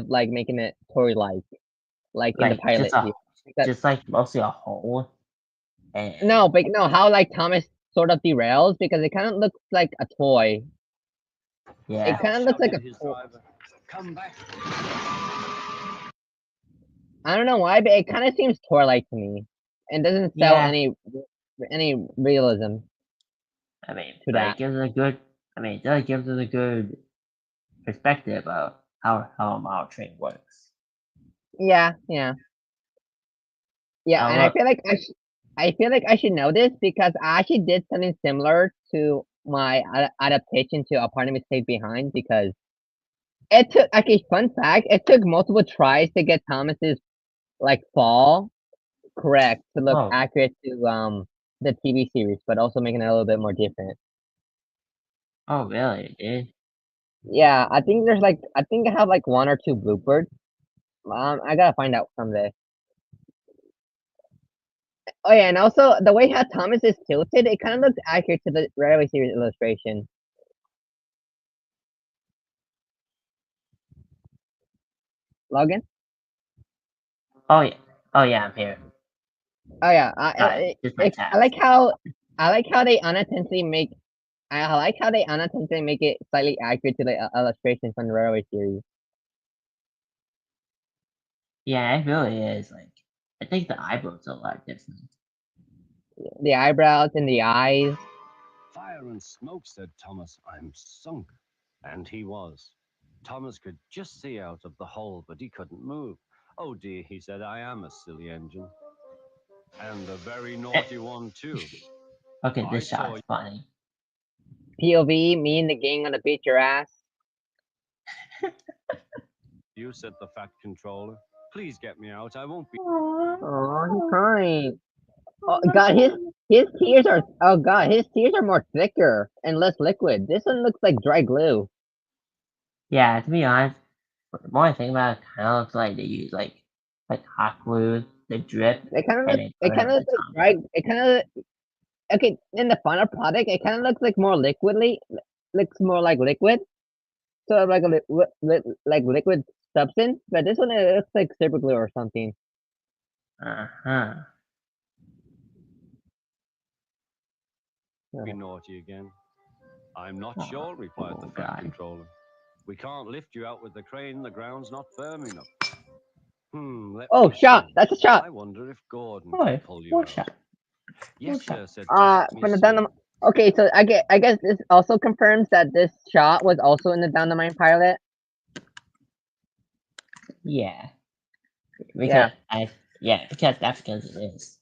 [SPEAKER 1] like making it like in the
[SPEAKER 2] Like
[SPEAKER 1] pilot here. Because,
[SPEAKER 2] just like mostly a hole, and
[SPEAKER 1] no, but no, how like Thomas sort of derails because it kind of looks like a toy.
[SPEAKER 2] yeah.
[SPEAKER 1] It kind of looks like a
[SPEAKER 3] his
[SPEAKER 1] toy.
[SPEAKER 3] driver. Come back.
[SPEAKER 1] I don't know why, but it kind of seems toy-like to me, and doesn't sell
[SPEAKER 2] Yeah,
[SPEAKER 1] any realism
[SPEAKER 2] I mean,
[SPEAKER 1] to
[SPEAKER 2] but
[SPEAKER 1] that.
[SPEAKER 2] it gives it a good. I mean, it does gives it a good perspective of how a model train works.
[SPEAKER 1] Yeah, yeah. Yeah,
[SPEAKER 2] Oh
[SPEAKER 1] and I
[SPEAKER 2] look,
[SPEAKER 1] feel like I feel like I should know this because I actually did something similar to my adaptation to Apartment Stay Behind because it took okay, fun fact, it took multiple tries to get Thomas's like fall correct to look
[SPEAKER 2] oh,
[SPEAKER 1] accurate to the TV series, but also making it a little bit more different.
[SPEAKER 2] oh really, dude?
[SPEAKER 1] Yeah, I think I have like one or two bloopers. I gotta find out someday. Oh yeah, and also the way how Thomas is tilted, it kind of looks accurate to the Railway Series illustration. Login?
[SPEAKER 2] Oh yeah, oh yeah, I'm here.
[SPEAKER 1] Oh yeah,
[SPEAKER 2] Sorry, just my
[SPEAKER 1] I
[SPEAKER 2] task.
[SPEAKER 1] like how they unintentionally make I like how they unintentionally make it slightly accurate to the illustrations from the Railway Series.
[SPEAKER 2] Yeah, it really is. Like, I think the eyebrows are a lot different.
[SPEAKER 1] The eyebrows and the eyes.
[SPEAKER 3] Fire and smoke, said Thomas. I'm sunk. And he was. Thomas could just see out of the hole, but he couldn't move. Oh dear, he said, I am a silly engine. And a very
[SPEAKER 2] Eh,
[SPEAKER 3] naughty one, too.
[SPEAKER 2] okay,
[SPEAKER 3] I
[SPEAKER 2] this
[SPEAKER 3] saw
[SPEAKER 2] shot's funny.
[SPEAKER 1] POV, me and the gang gonna beat your ass.
[SPEAKER 3] You said the Fat Controller. Please get me out. I won't be.
[SPEAKER 1] Oh, he's crying. Oh god, his tears are his tears are more thicker and less liquid. This one looks like dry glue.
[SPEAKER 2] Yeah, to be honest, the more I think about it, kind of looks like they use like hot glue, the drip,
[SPEAKER 1] It kind of
[SPEAKER 2] and
[SPEAKER 1] looks
[SPEAKER 2] they put it on
[SPEAKER 1] like
[SPEAKER 2] the top.
[SPEAKER 1] dry. It kind of okay in the final product. It kind of looks like more liquidly, looks more like liquid, sort of like a like liquid substance. But this one it looks like super glue or something.
[SPEAKER 2] Uh-huh.
[SPEAKER 3] Be naughty again. I'm not
[SPEAKER 2] Oh,
[SPEAKER 3] sure, replied the
[SPEAKER 2] oh,
[SPEAKER 3] Fat
[SPEAKER 2] God.
[SPEAKER 3] Controller. We can't lift you out with the crane. The ground's not firm enough. Let
[SPEAKER 1] Oh,
[SPEAKER 3] me
[SPEAKER 1] shot!
[SPEAKER 3] see.
[SPEAKER 1] That's a shot.
[SPEAKER 3] I wonder if Gordon
[SPEAKER 2] Boy,
[SPEAKER 3] can pull you
[SPEAKER 2] more
[SPEAKER 3] out.
[SPEAKER 2] shot.
[SPEAKER 3] Yes,
[SPEAKER 2] More
[SPEAKER 3] sir, said
[SPEAKER 1] From
[SPEAKER 3] Tom.
[SPEAKER 1] the Dynamite. Okay, so I guess this also confirms that this shot was also in the Dynamite pilot.
[SPEAKER 2] Yeah.
[SPEAKER 1] Yeah.
[SPEAKER 2] Because that's because it is.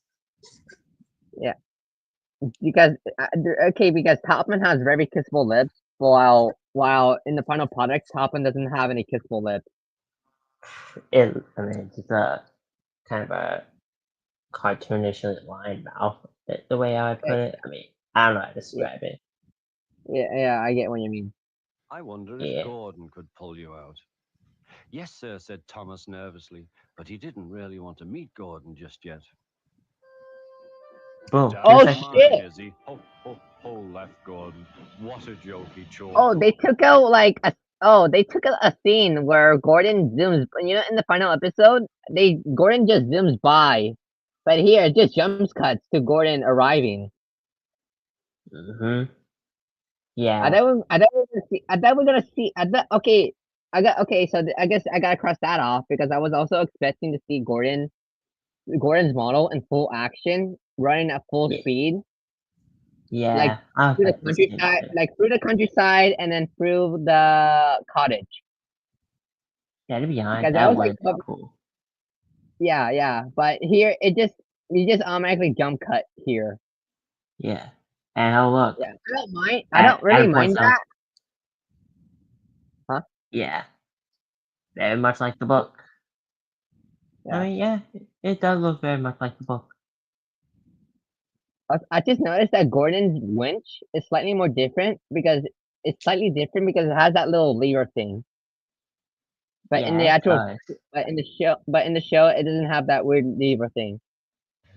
[SPEAKER 1] Because because Topman has very kissable lips, while in the final product Topman doesn't have any kissable lips.
[SPEAKER 2] I mean, it's just a kind of a cartoonishly lined mouth. The way I would put it. I mean, I don't know how to describe it.
[SPEAKER 1] Yeah, I get what you mean.
[SPEAKER 3] I wonder
[SPEAKER 2] Yeah.
[SPEAKER 3] if Gordon could pull you out. Yes, sir, said Thomas nervously, but he didn't really want to meet Gordon just yet.
[SPEAKER 2] Boom.
[SPEAKER 3] Down
[SPEAKER 1] Oh,
[SPEAKER 3] the
[SPEAKER 1] shit!
[SPEAKER 3] mine, is he? Ho, laughed Gordon. What a jokey chore.
[SPEAKER 1] Oh, they took out they took out a scene where Gordon zooms. You know, in the final episode, Gordon just zooms by, but here it just jumps cuts to Gordon arriving.
[SPEAKER 2] Mm-hmm. Yeah.
[SPEAKER 1] I thought we were gonna see. I thought we are gonna see. Okay. So I guess I gotta cross that off because I was also expecting to see Gordon's model in full action, running at full
[SPEAKER 2] Yeah.
[SPEAKER 1] speed, like
[SPEAKER 2] Yeah. I was
[SPEAKER 1] through the
[SPEAKER 2] like the same
[SPEAKER 1] countryside,
[SPEAKER 2] too.
[SPEAKER 1] like through the countryside, and then through the cottage.
[SPEAKER 2] Yeah, to be honest,
[SPEAKER 1] Because
[SPEAKER 2] that
[SPEAKER 1] I was
[SPEAKER 2] would
[SPEAKER 1] like,
[SPEAKER 2] have been cool.
[SPEAKER 1] yeah. But here you just automatically jump cut here.
[SPEAKER 2] Yeah. And oh look.
[SPEAKER 1] Yeah, I don't mind. I don't really mind that. Huh?
[SPEAKER 2] Yeah. Very much like the book.
[SPEAKER 1] Yeah.
[SPEAKER 2] I mean, yeah, it does look very much like the book.
[SPEAKER 1] I just noticed that Gordon's winch is slightly more different because it has that little lever thing. But in the
[SPEAKER 2] Yeah, it
[SPEAKER 1] actual,
[SPEAKER 2] does.
[SPEAKER 1] but in the show, it doesn't have that weird lever thing.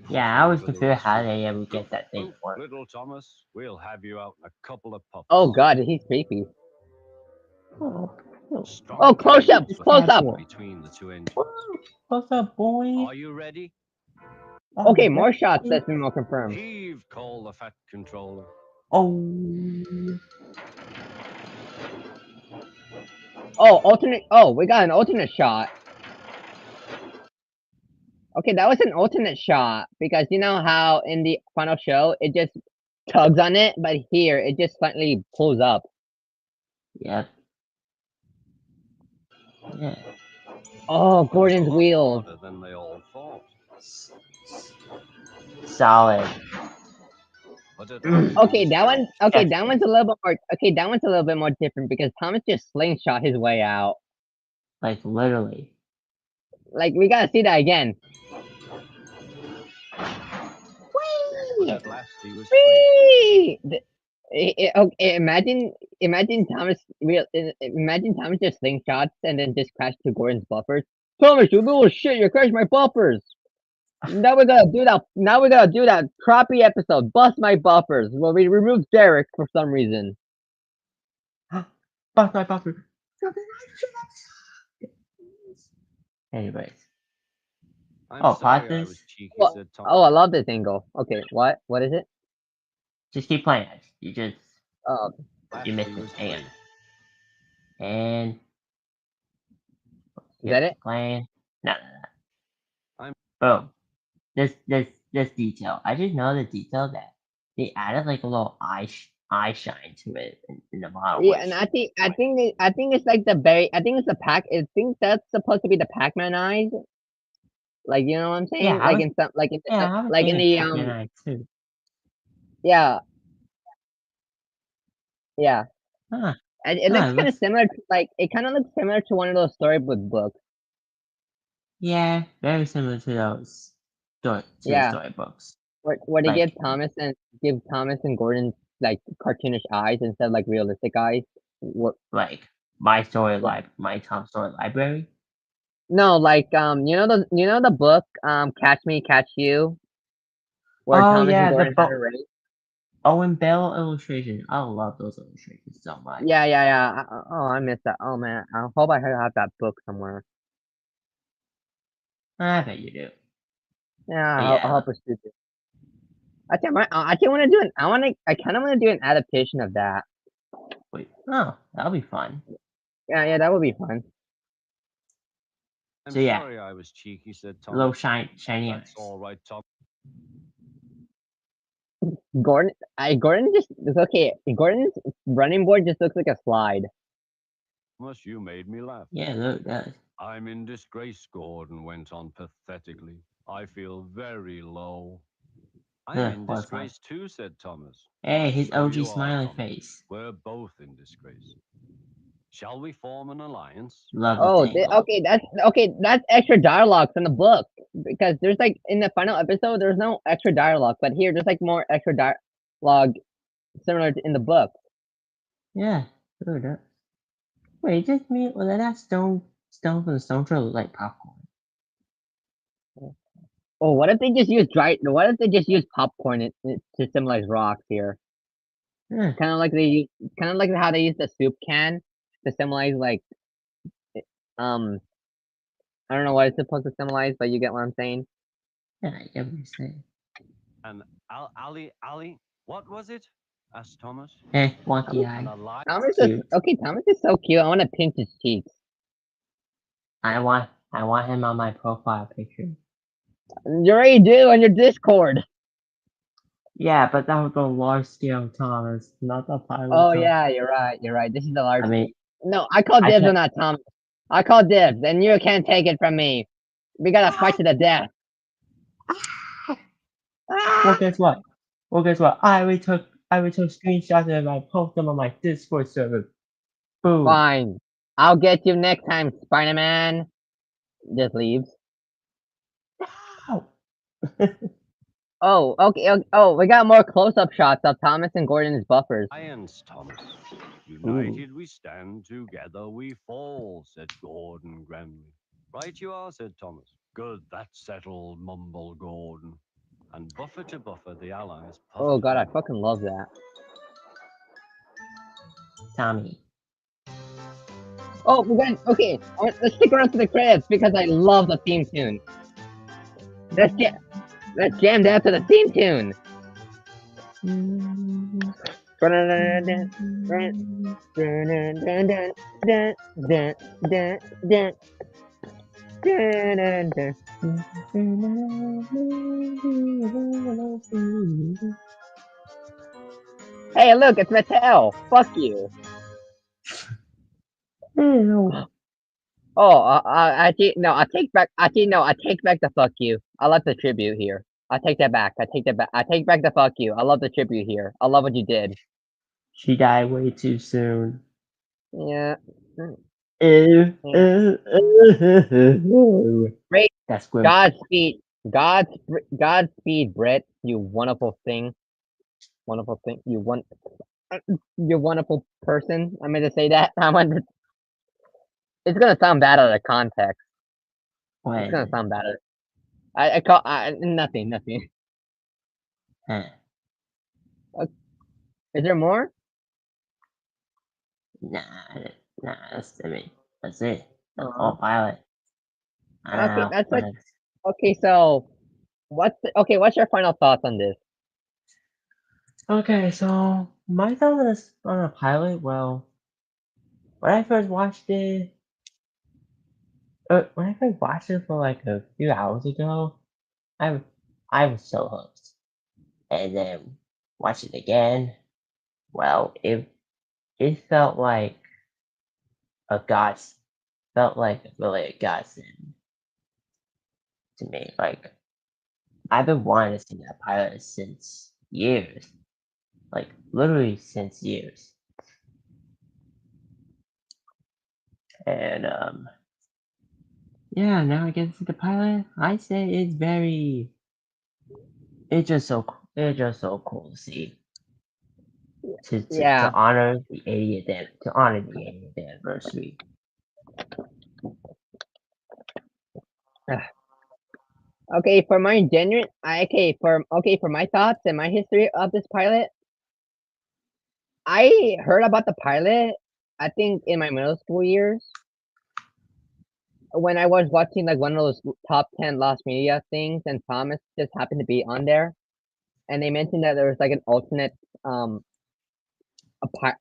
[SPEAKER 2] Yeah, I always consider how they ever get that thing to work.
[SPEAKER 3] Little Thomas, we'll have you out in a couple of puffs.
[SPEAKER 1] Oh god, he's creepy.
[SPEAKER 3] Strong
[SPEAKER 1] Oh, close up,
[SPEAKER 3] cannons were
[SPEAKER 1] close up.
[SPEAKER 3] fired between the two engines.
[SPEAKER 2] What's up, boy?
[SPEAKER 3] Are you ready?
[SPEAKER 1] Okay, more shots. That's been more confirmed.
[SPEAKER 3] Heave, called the Fat Controller.
[SPEAKER 1] Oh, alternate. Oh, we got an alternate shot. Okay, that was an alternate shot because you know how in the final show it just tugs on it, but here it just slightly pulls up.
[SPEAKER 2] Yep. Yeah.
[SPEAKER 1] Oh, Gordon's wheels.
[SPEAKER 3] Harder than they all thought.
[SPEAKER 2] Solid.
[SPEAKER 3] But at last
[SPEAKER 1] Okay,
[SPEAKER 3] he
[SPEAKER 1] that one.
[SPEAKER 3] was
[SPEAKER 1] Okay, that one's a little bit more. Okay, that one's a little bit more different because Thomas just slingshot his way out.
[SPEAKER 2] Like literally.
[SPEAKER 1] Like we gotta see that again.
[SPEAKER 3] But at last he was free.
[SPEAKER 1] Whee! Okay, imagine Thomas. Imagine Thomas just slingshots and then just crash to Gordon's buffers. Thomas, you little shit! You crashed my buffers. Now we gotta do that. Now we gotta do that crappy episode. Bust my buffers. Well, we removed Derek for some reason.
[SPEAKER 2] Bust my buffer. Anyways.
[SPEAKER 3] I'm sorry I
[SPEAKER 2] pause
[SPEAKER 3] was cheeky,
[SPEAKER 1] Oh,
[SPEAKER 3] said Tom.
[SPEAKER 1] oh, I love this angle. Okay, what? What is it?
[SPEAKER 2] Just keep playing it. You just
[SPEAKER 1] Oh,
[SPEAKER 2] you missed it. Hang on. And
[SPEAKER 1] is that it?
[SPEAKER 2] playing. No.
[SPEAKER 3] I'm-
[SPEAKER 2] Boom. This detail. I just know the detail that they added like a little eye shine to it in the model.
[SPEAKER 1] Yeah, and I think it's like the berry. I think it's the pack. I think that's supposed to be the Pac-Man eyes. Like you know what I'm saying?
[SPEAKER 2] Yeah,
[SPEAKER 1] Like in some, like in
[SPEAKER 2] I was
[SPEAKER 1] like in
[SPEAKER 2] thinking
[SPEAKER 1] the
[SPEAKER 2] Pac-Man eye too.
[SPEAKER 1] yeah. Yeah,
[SPEAKER 2] Huh.
[SPEAKER 1] and it
[SPEAKER 2] Huh,
[SPEAKER 1] looks
[SPEAKER 2] it
[SPEAKER 1] kind of
[SPEAKER 2] looks
[SPEAKER 1] similar. It kind of looks similar to one of those storybook books.
[SPEAKER 2] yeah, very similar to those two
[SPEAKER 1] Yeah,
[SPEAKER 2] storybooks.
[SPEAKER 1] where they
[SPEAKER 2] Like
[SPEAKER 1] give Thomas and Gordon like cartoonish eyes instead of like realistic eyes. What?
[SPEAKER 2] like my story
[SPEAKER 1] Yeah.
[SPEAKER 2] my Tom Story Library.
[SPEAKER 1] No, like you know the book Catch Me Catch You, where
[SPEAKER 2] Oh
[SPEAKER 1] Thomas and
[SPEAKER 2] yeah, the
[SPEAKER 1] Gordon had a race.
[SPEAKER 2] Owen Bell illustration. I love those illustrations so much.
[SPEAKER 1] Yeah. Oh, I missed that. Oh man, I hope I have that book somewhere.
[SPEAKER 2] I bet you do.
[SPEAKER 1] Yeah,
[SPEAKER 2] But
[SPEAKER 1] I
[SPEAKER 2] yeah,
[SPEAKER 1] hope it's stupid. I think want to do an. I kind of want to do an adaptation of that.
[SPEAKER 2] wait. Oh, that'll be fun.
[SPEAKER 1] Yeah, that would be fun.
[SPEAKER 3] I'm
[SPEAKER 2] So yeah,
[SPEAKER 3] sorry I was cheeky, said
[SPEAKER 2] low
[SPEAKER 3] Thomas.
[SPEAKER 2] shiny
[SPEAKER 3] That's
[SPEAKER 2] eyes.
[SPEAKER 3] all right, Tom.
[SPEAKER 1] Gordon just it's okay. Gordon's running board just looks like a slide.
[SPEAKER 3] Thomas, you made me laugh.
[SPEAKER 2] Yeah, look, that.
[SPEAKER 3] I'm in disgrace, Gordon went on pathetically. I feel very low. I'm in
[SPEAKER 2] What's that?
[SPEAKER 3] disgrace too, said Thomas.
[SPEAKER 2] Hey, his
[SPEAKER 3] So
[SPEAKER 2] OG
[SPEAKER 3] you are,
[SPEAKER 2] smiley
[SPEAKER 3] Thomas.
[SPEAKER 2] face.
[SPEAKER 3] We're both in disgrace. Shall we form an alliance?
[SPEAKER 2] Love the
[SPEAKER 1] Oh,
[SPEAKER 2] tangle.
[SPEAKER 1] okay. That's extra dialogue from the book because there's like in the final episode there's no extra dialogue, but here there's like more extra dialogue similar to in the book.
[SPEAKER 2] Yeah, look that. Wait, just me? Well, that stone from the stone throw look like popcorn.
[SPEAKER 1] Oh, what if they just use What if they just use popcorn to symbolize rocks here?
[SPEAKER 2] Yeah,
[SPEAKER 1] Kind of like how they use the soup can to symbolize like um I don't know what it's supposed to symbolize, but you get what I'm saying.
[SPEAKER 2] yeah, I get what you're saying.
[SPEAKER 3] And Ali, what was it? Asked Thomas.
[SPEAKER 2] Wonky
[SPEAKER 3] An
[SPEAKER 2] eye.
[SPEAKER 3] alliance?
[SPEAKER 2] Cute.
[SPEAKER 1] Thomas is so cute. I want to pinch his cheeks.
[SPEAKER 2] I want him on my profile picture.
[SPEAKER 1] You already do on your Discord.
[SPEAKER 2] Yeah, but that was the large scale Thomas, not the pilot
[SPEAKER 1] Oh
[SPEAKER 2] Thomas.
[SPEAKER 1] yeah, you're right. This is the large.
[SPEAKER 2] I mean,
[SPEAKER 1] No, I call
[SPEAKER 2] I
[SPEAKER 1] dibs
[SPEAKER 2] can't.
[SPEAKER 1] on that, Thomas. I call dibs, and you can't take it from me. We gotta fight to the death.
[SPEAKER 2] Well, guess what? I already took screenshots and I post them on my Discord server. Boom.
[SPEAKER 1] Fine. I'll get you next time, Spider-Man. Just leaves.
[SPEAKER 2] Ow.
[SPEAKER 1] Oh, okay. Oh, we got more close-up shots of Thomas and Gordon's buffers.
[SPEAKER 3] Alliance, Thomas. United we stand, together we fall, said Gordon grimly. Right you are, said Thomas. Good, that's settled, mumbled Gordon. And buffer to buffer, the allies puffed
[SPEAKER 1] Oh god, I
[SPEAKER 3] forward.
[SPEAKER 1] fucking love that.
[SPEAKER 2] Tommy.
[SPEAKER 1] Oh, okay. Let's stick around to the credits because I love the theme tune. Let's jam down to the theme tune. Hey, look, it's Mattel. Fuck you.
[SPEAKER 2] Ew.
[SPEAKER 1] Oh, I take back. I take back the fuck you. I love the tribute here. I take that back. I take that back. I take back the fuck you. I love the tribute here. I love what you did.
[SPEAKER 2] She died way too soon.
[SPEAKER 1] Yeah.
[SPEAKER 2] Ew.
[SPEAKER 1] Yeah. Great.
[SPEAKER 2] That's grim.
[SPEAKER 1] Godspeed, Godspeed, Brett. You wonderful thing. Wonderful thing. You wonderful person. I meant to say that. It's gonna sound bad out of context. It's gonna
[SPEAKER 2] When?
[SPEAKER 1] sound bad. Nothing.
[SPEAKER 2] Huh.
[SPEAKER 1] Is there more?
[SPEAKER 2] Nah, that's it. That's it. That's
[SPEAKER 1] Aw.
[SPEAKER 2] all pilot. I don't
[SPEAKER 1] Okay,
[SPEAKER 2] know.
[SPEAKER 1] that's like okay. So, what's your final thoughts on this?
[SPEAKER 2] Okay, so my thoughts on a pilot. Well, when I first watched it, for like a few hours ago, I I was so hooked, and then watch it again. Well, it felt like a god, felt like really a godsend to me. Like I've been wanting to see that pilot since years, like literally since years. And yeah, now I get to the pilot. I say it's just so cool to see
[SPEAKER 1] Yeah.
[SPEAKER 2] to honor the 80th anniversary.
[SPEAKER 1] Okay, for my genuine, for my thoughts and my history of this pilot, I heard about the pilot. I think in my middle school years when I was watching like one of those top 10 Lost Media things, and Thomas just happened to be on there, and they mentioned that there was like an alternate um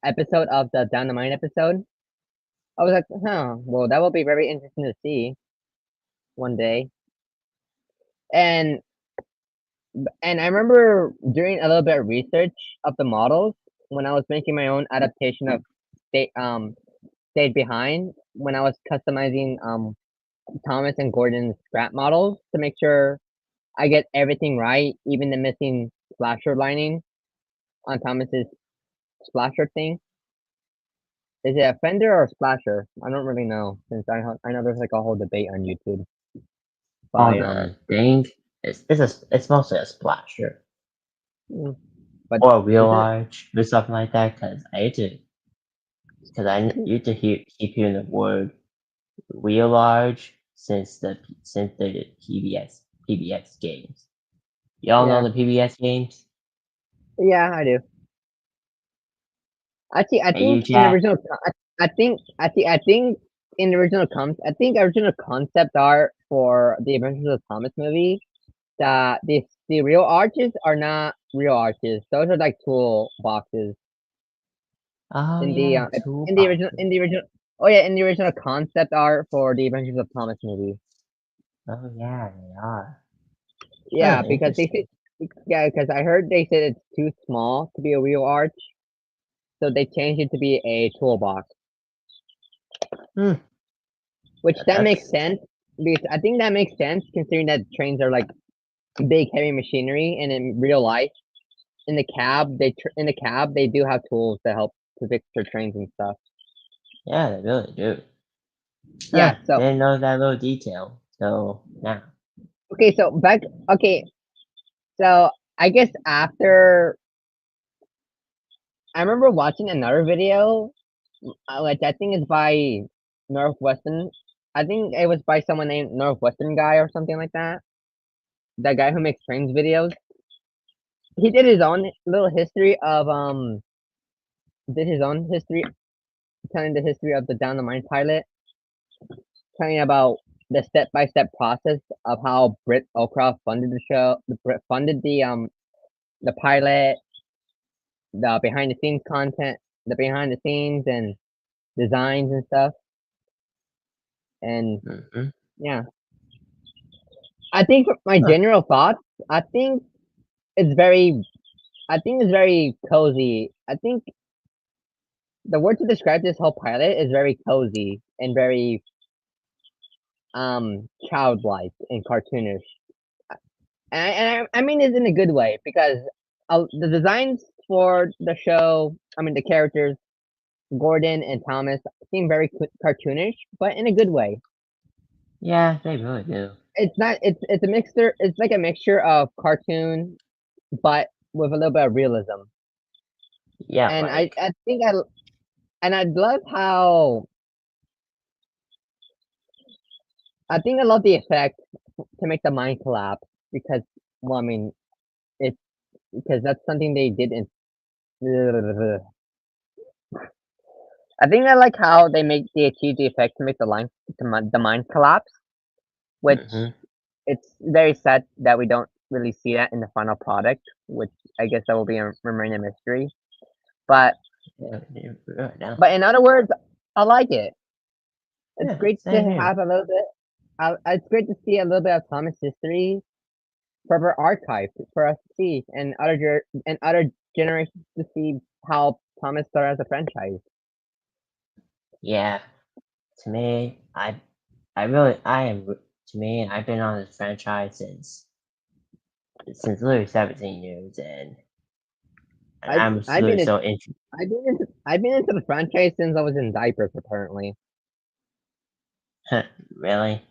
[SPEAKER 1] episode of the Down the Mine episode. I was like, huh, well, that will be very interesting to see one day. And I remember doing a little bit of research of the models when I was making my own adaptation of Stayed Behind, when I was customizing Thomas and Gordon's scrap models to make sure I get everything right, even the missing splasher lining on Thomas's splasher thing. Is it a fender or a splasher? I don't really know, since I know there's like a whole debate on YouTube.
[SPEAKER 2] All
[SPEAKER 1] By
[SPEAKER 2] the thing it's mostly a splasher
[SPEAKER 1] mm, but
[SPEAKER 2] or a wheel
[SPEAKER 1] isn't
[SPEAKER 2] arch or something like that. Because I used to keep hearing the word wheel arch since the PBX games. Y'all know
[SPEAKER 1] yeah,
[SPEAKER 2] the PBS games?
[SPEAKER 1] yeah, I do. Actually, I
[SPEAKER 2] Hey, you
[SPEAKER 1] think in the
[SPEAKER 2] Jack.
[SPEAKER 1] original, I think in the I think original concept art for the Adventures of Thomas movie, that the real arches are not real arches. Those are like tool boxes
[SPEAKER 2] Oh
[SPEAKER 1] in
[SPEAKER 2] yeah, toolboxes.
[SPEAKER 1] in the original. Oh yeah, in the original concept art for the Adventures of Thomas movie.
[SPEAKER 2] Oh yeah, they are.
[SPEAKER 1] Yeah,
[SPEAKER 2] Oh,
[SPEAKER 1] because they
[SPEAKER 2] interesting.
[SPEAKER 1] said, yeah, because I heard they said it's too small to be a real arch, so they changed it to be a toolbox.
[SPEAKER 2] Hmm.
[SPEAKER 1] Which that makes
[SPEAKER 2] That's
[SPEAKER 1] sense, because I think that makes sense considering that trains are like big heavy machinery, and in real life, in the cab they do have tools to help to fix their trains and stuff.
[SPEAKER 2] yeah, they really do. Huh,
[SPEAKER 1] Yeah. So
[SPEAKER 2] didn't know that little detail. So now.
[SPEAKER 1] okay, okay, so I guess after I remember watching another video, which I think is by Northwestern. I think it was by someone named Northwestern guy or something like that. That guy who makes trains videos. He did his own little history of did his own history, telling the history of the Down the Mine pilot, telling about the step by step process of how Britt Ocroft funded the show, funded the pilot, the behind the scenes content, the behind the scenes and designs and stuff. And
[SPEAKER 2] Mm-hmm.
[SPEAKER 1] yeah, I think for my
[SPEAKER 2] Huh.
[SPEAKER 1] general thoughts, I think it's very, I think it's very cozy. I think the word to describe this whole pilot is very cozy and very childlike and cartoonish. I mean it in a good way, because the designs for the show, I mean the characters, Gordon and Thomas, seem very cartoonish, but in a good way.
[SPEAKER 2] Yeah, they really do.
[SPEAKER 1] It's not. It's a mixture. It's like a mixture of cartoon, but with a little bit of realism.
[SPEAKER 2] Yeah,
[SPEAKER 1] And
[SPEAKER 2] like
[SPEAKER 1] I think I love how I think I love the effect to make the mind collapse, because well, I mean it's because that's something they did in. I think I like how they achieve the effect to make the mind collapse, which
[SPEAKER 2] mm-hmm.
[SPEAKER 1] it's very sad that we don't really see that in the final product, which I guess that will be remain a mystery. But
[SPEAKER 2] Yeah, really now.
[SPEAKER 1] in other words, I like it. It's
[SPEAKER 2] Yeah,
[SPEAKER 1] great to
[SPEAKER 2] same here.
[SPEAKER 1] have a little bit. It's great to see a little bit of Thomas history forever archived for us to see, and other generations to see how Thomas started as a franchise.
[SPEAKER 2] Yeah, to me, I really I am to me I've been on this franchise since literally 17 years and
[SPEAKER 1] I've
[SPEAKER 2] I'm
[SPEAKER 1] I've
[SPEAKER 2] literally
[SPEAKER 1] been in,
[SPEAKER 2] so interested.
[SPEAKER 1] I've been into the franchise since I was in diapers, apparently.
[SPEAKER 2] Really?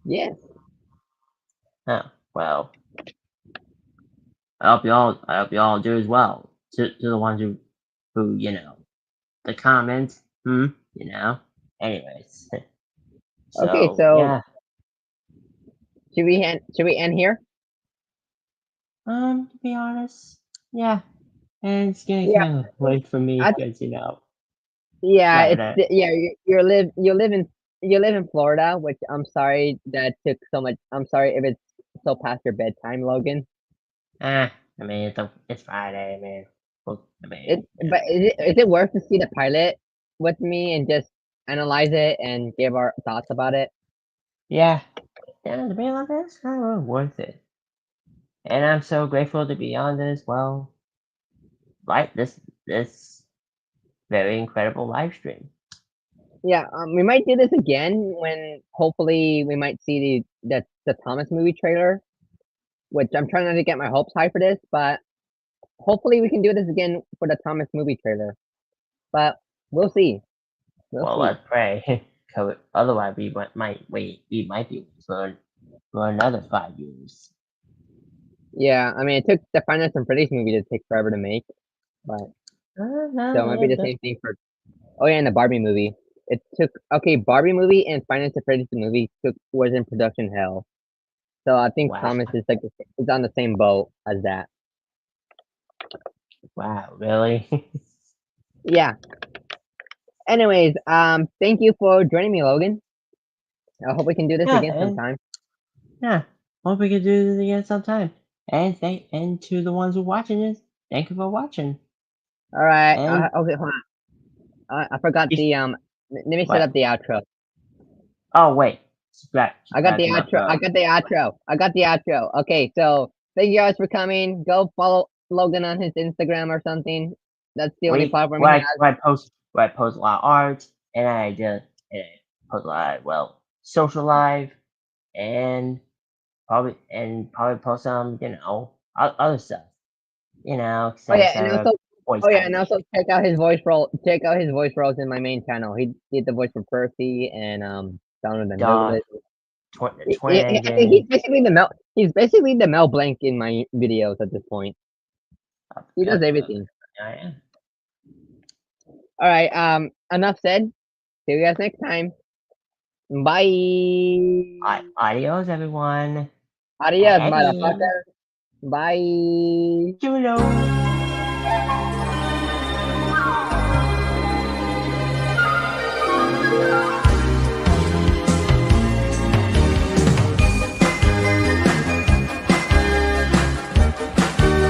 [SPEAKER 1] Yes.
[SPEAKER 2] Oh, well. I hope y'all do as well. To the ones who, the comments, Anyways.
[SPEAKER 1] Okay,
[SPEAKER 2] So,
[SPEAKER 1] so
[SPEAKER 2] yeah.
[SPEAKER 1] should we end here?
[SPEAKER 2] To be honest, yeah. And it's getting
[SPEAKER 1] Yeah.
[SPEAKER 2] kind of late for me
[SPEAKER 1] I
[SPEAKER 2] because,
[SPEAKER 1] Yeah,
[SPEAKER 2] right,
[SPEAKER 1] it's
[SPEAKER 2] right.
[SPEAKER 1] yeah. You live in Florida, which I'm sorry that took so much. I'm sorry if it's so past your bedtime, Logan.
[SPEAKER 2] I mean, it's Friday, man. Well,
[SPEAKER 1] But is it worth to see the pilot with me and just analyze it and give our thoughts about it?
[SPEAKER 2] yeah. Yeah, to be honest, it's kind of worth it. And I'm so grateful to be on this, well, like this very incredible live stream.
[SPEAKER 1] Yeah, we might do this again when hopefully we might see the Thomas movie trailer, which I'm trying not to get my hopes high for this, but hopefully we can do this again for the Thomas movie trailer. But we'll see. We'll
[SPEAKER 2] Well,
[SPEAKER 1] see.
[SPEAKER 2] let's pray. 'Cause otherwise, we might be for another 5 years.
[SPEAKER 1] Yeah, I mean, it took the Finance and Freddy's movie to take forever to make, but so it might be the same thing for. Oh yeah, and the Barbie movie. It took Barbie movie and Finance and Freddy's movie was in production hell. So I think
[SPEAKER 2] Wow,
[SPEAKER 1] Thomas is is on the same boat as that.
[SPEAKER 2] wow, really?
[SPEAKER 1] Yeah. Anyways, thank you for joining me, Logan. I hope we can do this
[SPEAKER 2] Yeah,
[SPEAKER 1] again sometime.
[SPEAKER 2] yeah. Hope we can do this again sometime. And to the ones who are watching this, thank you for watching.
[SPEAKER 1] All right.
[SPEAKER 2] And
[SPEAKER 1] Okay, hold on. I forgot
[SPEAKER 2] if,
[SPEAKER 1] the Let me set
[SPEAKER 2] what?
[SPEAKER 1] up the outro.
[SPEAKER 2] Oh wait,
[SPEAKER 1] I got the
[SPEAKER 2] subscribe to my
[SPEAKER 1] outro. I
[SPEAKER 2] bro.
[SPEAKER 1] got the outro. I got the outro. Okay, so thank you guys for coming. Go follow Logan on his Instagram or something. That's the only platform he has.
[SPEAKER 2] Where I post a lot of art, and I post a lot of, social life, and probably post some other stuff,
[SPEAKER 1] Oh yeah, and
[SPEAKER 2] etc.
[SPEAKER 1] also
[SPEAKER 2] Voice
[SPEAKER 1] oh yeah, and
[SPEAKER 2] acting.
[SPEAKER 1] also check out his voice role. Check out his voice roles in my main channel. He did the voice for Percy and Down in the
[SPEAKER 2] Dog,
[SPEAKER 1] Village.
[SPEAKER 2] Twin
[SPEAKER 1] I think
[SPEAKER 2] Engine.
[SPEAKER 1] He's basically the Mel Blanc in my videos at this point. He does
[SPEAKER 2] Yep,
[SPEAKER 1] everything.
[SPEAKER 2] I am.
[SPEAKER 1] All right. Enough said. See you guys next time. Bye.
[SPEAKER 2] Adios, everyone.
[SPEAKER 1] Adios,
[SPEAKER 2] Eddie.
[SPEAKER 1] motherfucker. Bye.
[SPEAKER 2] Juno.